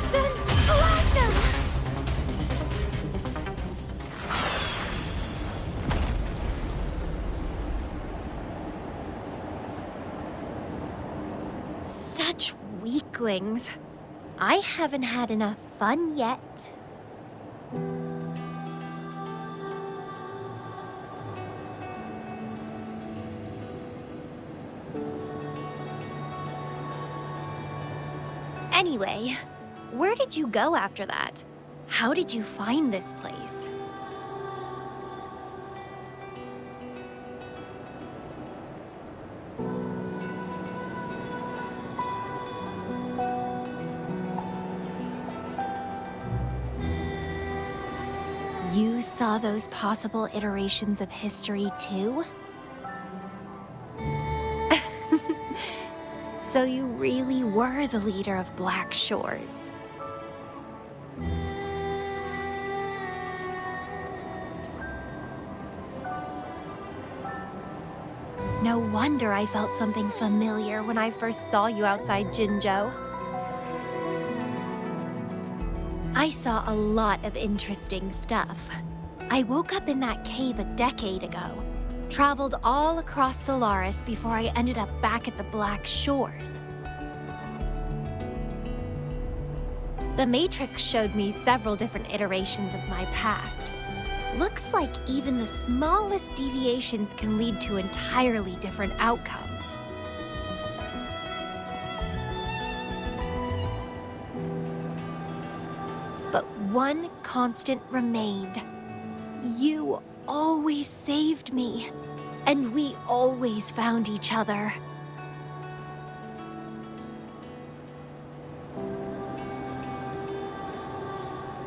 Listen! Blast him! Such weaklings. I haven't had enough fun yet. Anyway, where did you go after that? How did you find this place? You saw those possible iterations of history too? So you really were the leader of Black Shores. No wonder I felt something familiar when I first saw you outside Jinzhou. I saw a lot of interesting stuff. I woke up in that cave a decade ago, traveled all across Solaris before I ended up back at the Black Shores. The Matrix showed me several different iterations of my past. Looks like even the smallest deviations can lead to entirely different outcomes. But one constant remained. You always saved me, and we always found each other.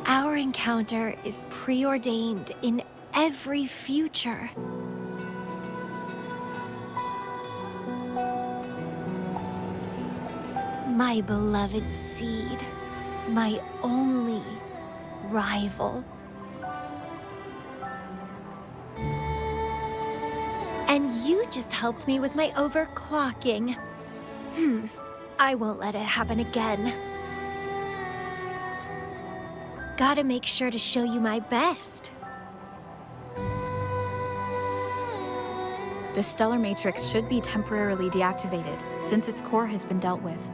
Our encounter is preordained in every future. My beloved seed, my only rival. And you just helped me with my overclocking. I won't let it happen again. Gotta make sure to show you my best. The stellar matrix should be temporarily deactivated, since its core has been dealt with.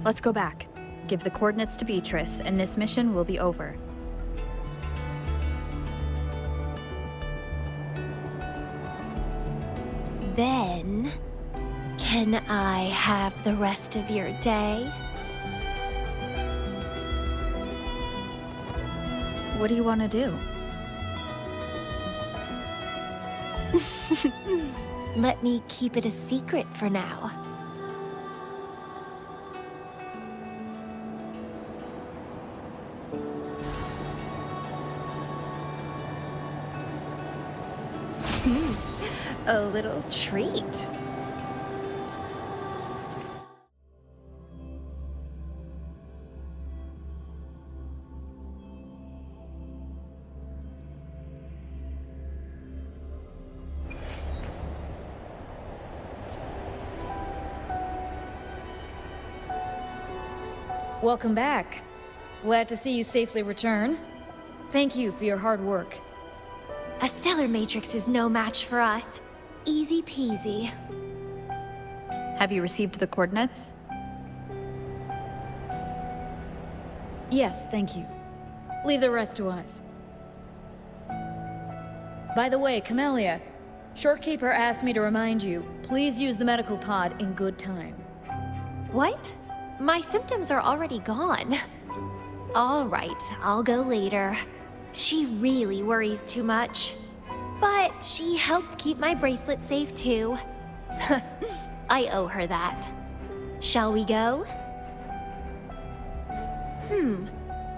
Let's go back. Give the coordinates to Beatrice, and this mission will be over. Then, can I have the rest of your day? What do you want to do? Let me keep it a secret for now. A little treat. Welcome back. Glad to see you safely return. Thank you for your hard work. A stellar matrix is no match for us. Easy peasy. Have you received the coordinates? Yes, thank you. Leave the rest to us. By the way, CAMELLYA, Shorekeeper asked me to remind you, please use the medical pod in good time. What? My symptoms are already gone. All right, I'll go later. She really worries too much. But she helped keep my bracelet safe too. I owe her that. Shall we go?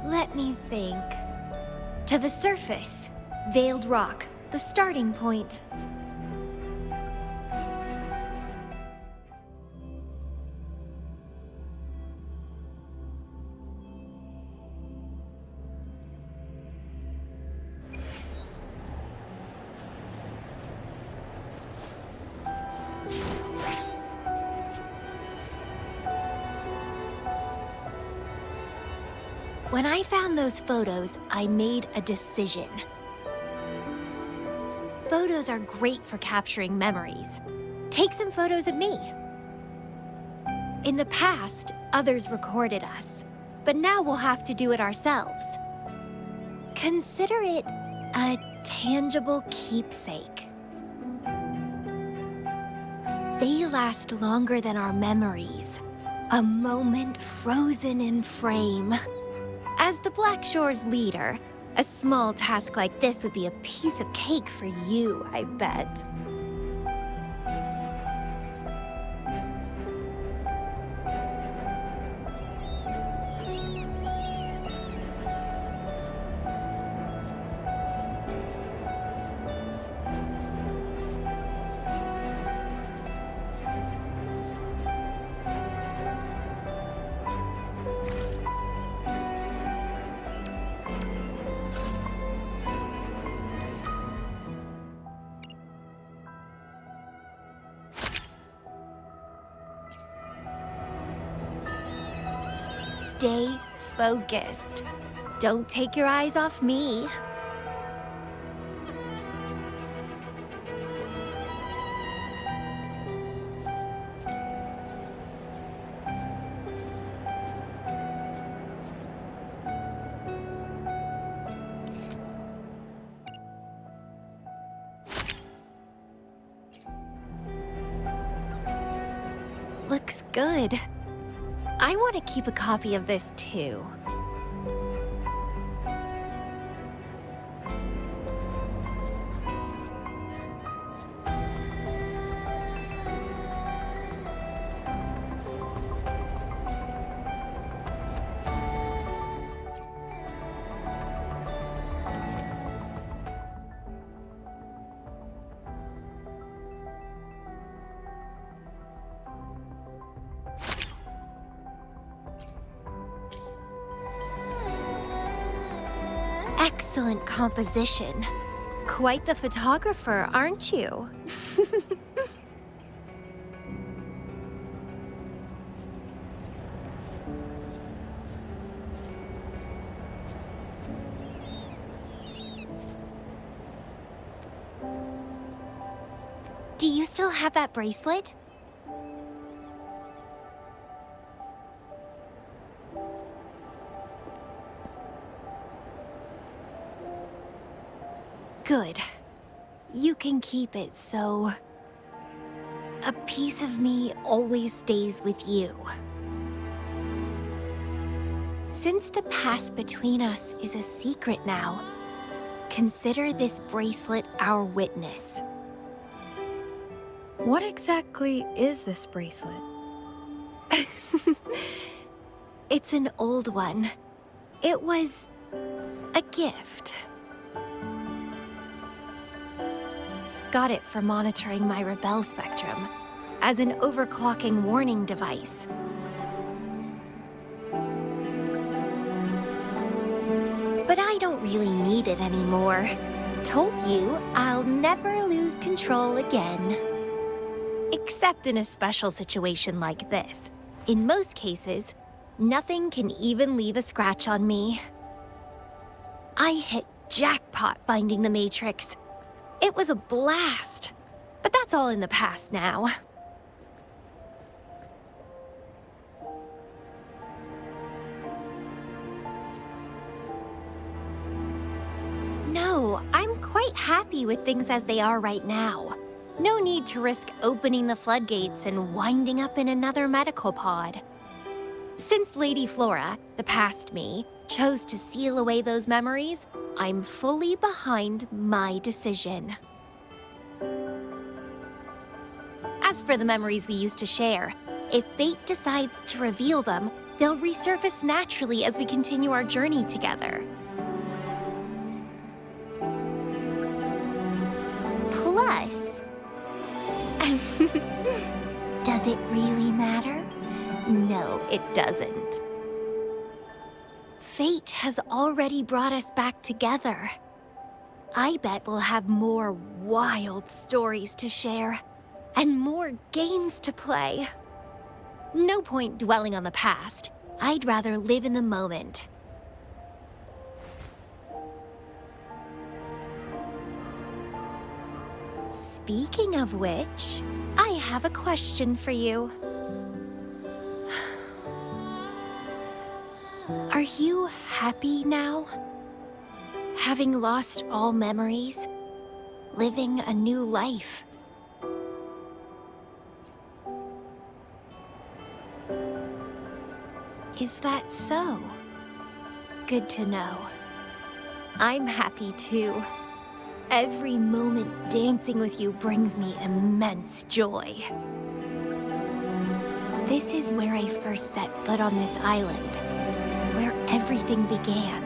Let me think. To the surface. Veiled Rock, the starting point. When I found those photos, I made a decision. Photos are great for capturing memories. Take some photos of me. In the past, others recorded us, but now we'll have to do it ourselves. Consider it a tangible keepsake. They last longer than our memories. A moment frozen in frame. As the Black Shore's leader, a small task like this would be a piece of cake for you, I bet. Stay focused. Don't take your eyes off me. Looks good. I want to keep a copy of this too. Excellent composition. Quite the photographer, aren't you? Do you still have that bracelet? Good. You can keep it, so... a piece of me always stays with you. Since the past between us is a secret now, consider this bracelet our witness. What exactly is this bracelet? It's an old one. It was a gift. Got it for monitoring my rebel spectrum, as an overclocking warning device. But I don't really need it anymore. Told you, I'll never lose control again. Except in a special situation like this. In most cases, nothing can even leave a scratch on me. I hit jackpot finding the Matrix. It was a blast. But that's all in the past now. No, I'm quite happy with things as they are right now. No need to risk opening the floodgates and winding up in another medical pod. Since Lady Flora, the past me, chose to seal away those memories, I'm fully behind my decision. As for the memories we used to share, if fate decides to reveal them, they'll resurface naturally as we continue our journey together. Plus... does it really matter? No, it doesn't. Fate has already brought us back together. I bet we'll have more wild stories to share, and more games to play. No point dwelling on the past. I'd rather live in the moment. Speaking of which, I have a question for you. Are you happy now? Having lost all memories, living a new life. Is that so? Good to know. I'm happy too. Every moment dancing with you brings me immense joy. This is where I first set foot on this island, where everything began.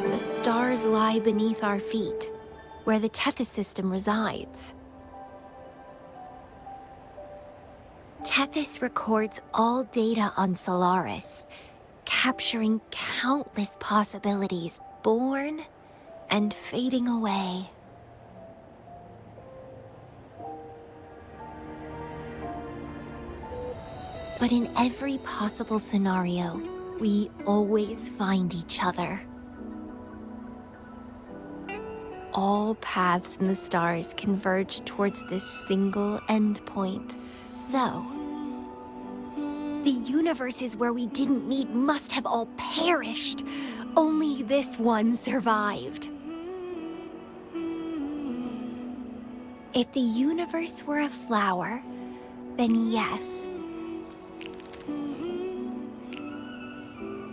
The stars lie beneath our feet, where the Tethys system resides. Tethys records all data on Solaris, capturing countless possibilities born and fading away. But in every possible scenario, we always find each other. All paths in the stars converge towards this single endpoint. So, the universes where we didn't meet must have all perished. Only this one survived. If the universe were a flower, then yes.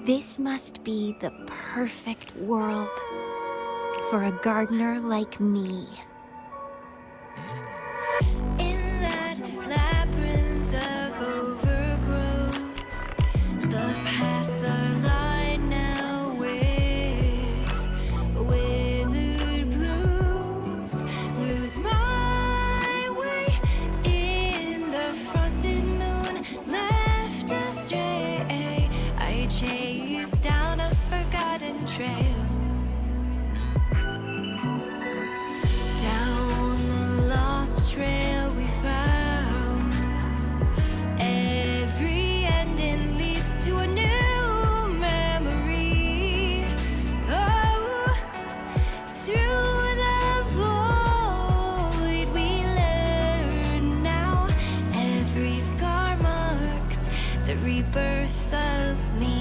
This must be the perfect world for a gardener like me. In that labyrinth of overgrowth, the paths are lined now with withered blooms. Lose my way in the frosted moon, left astray. I chase down a forgotten trail. Down the lost trail we found. Every ending leads to a new memory. Oh, through the void we learn now. Every scar marks the rebirth of me.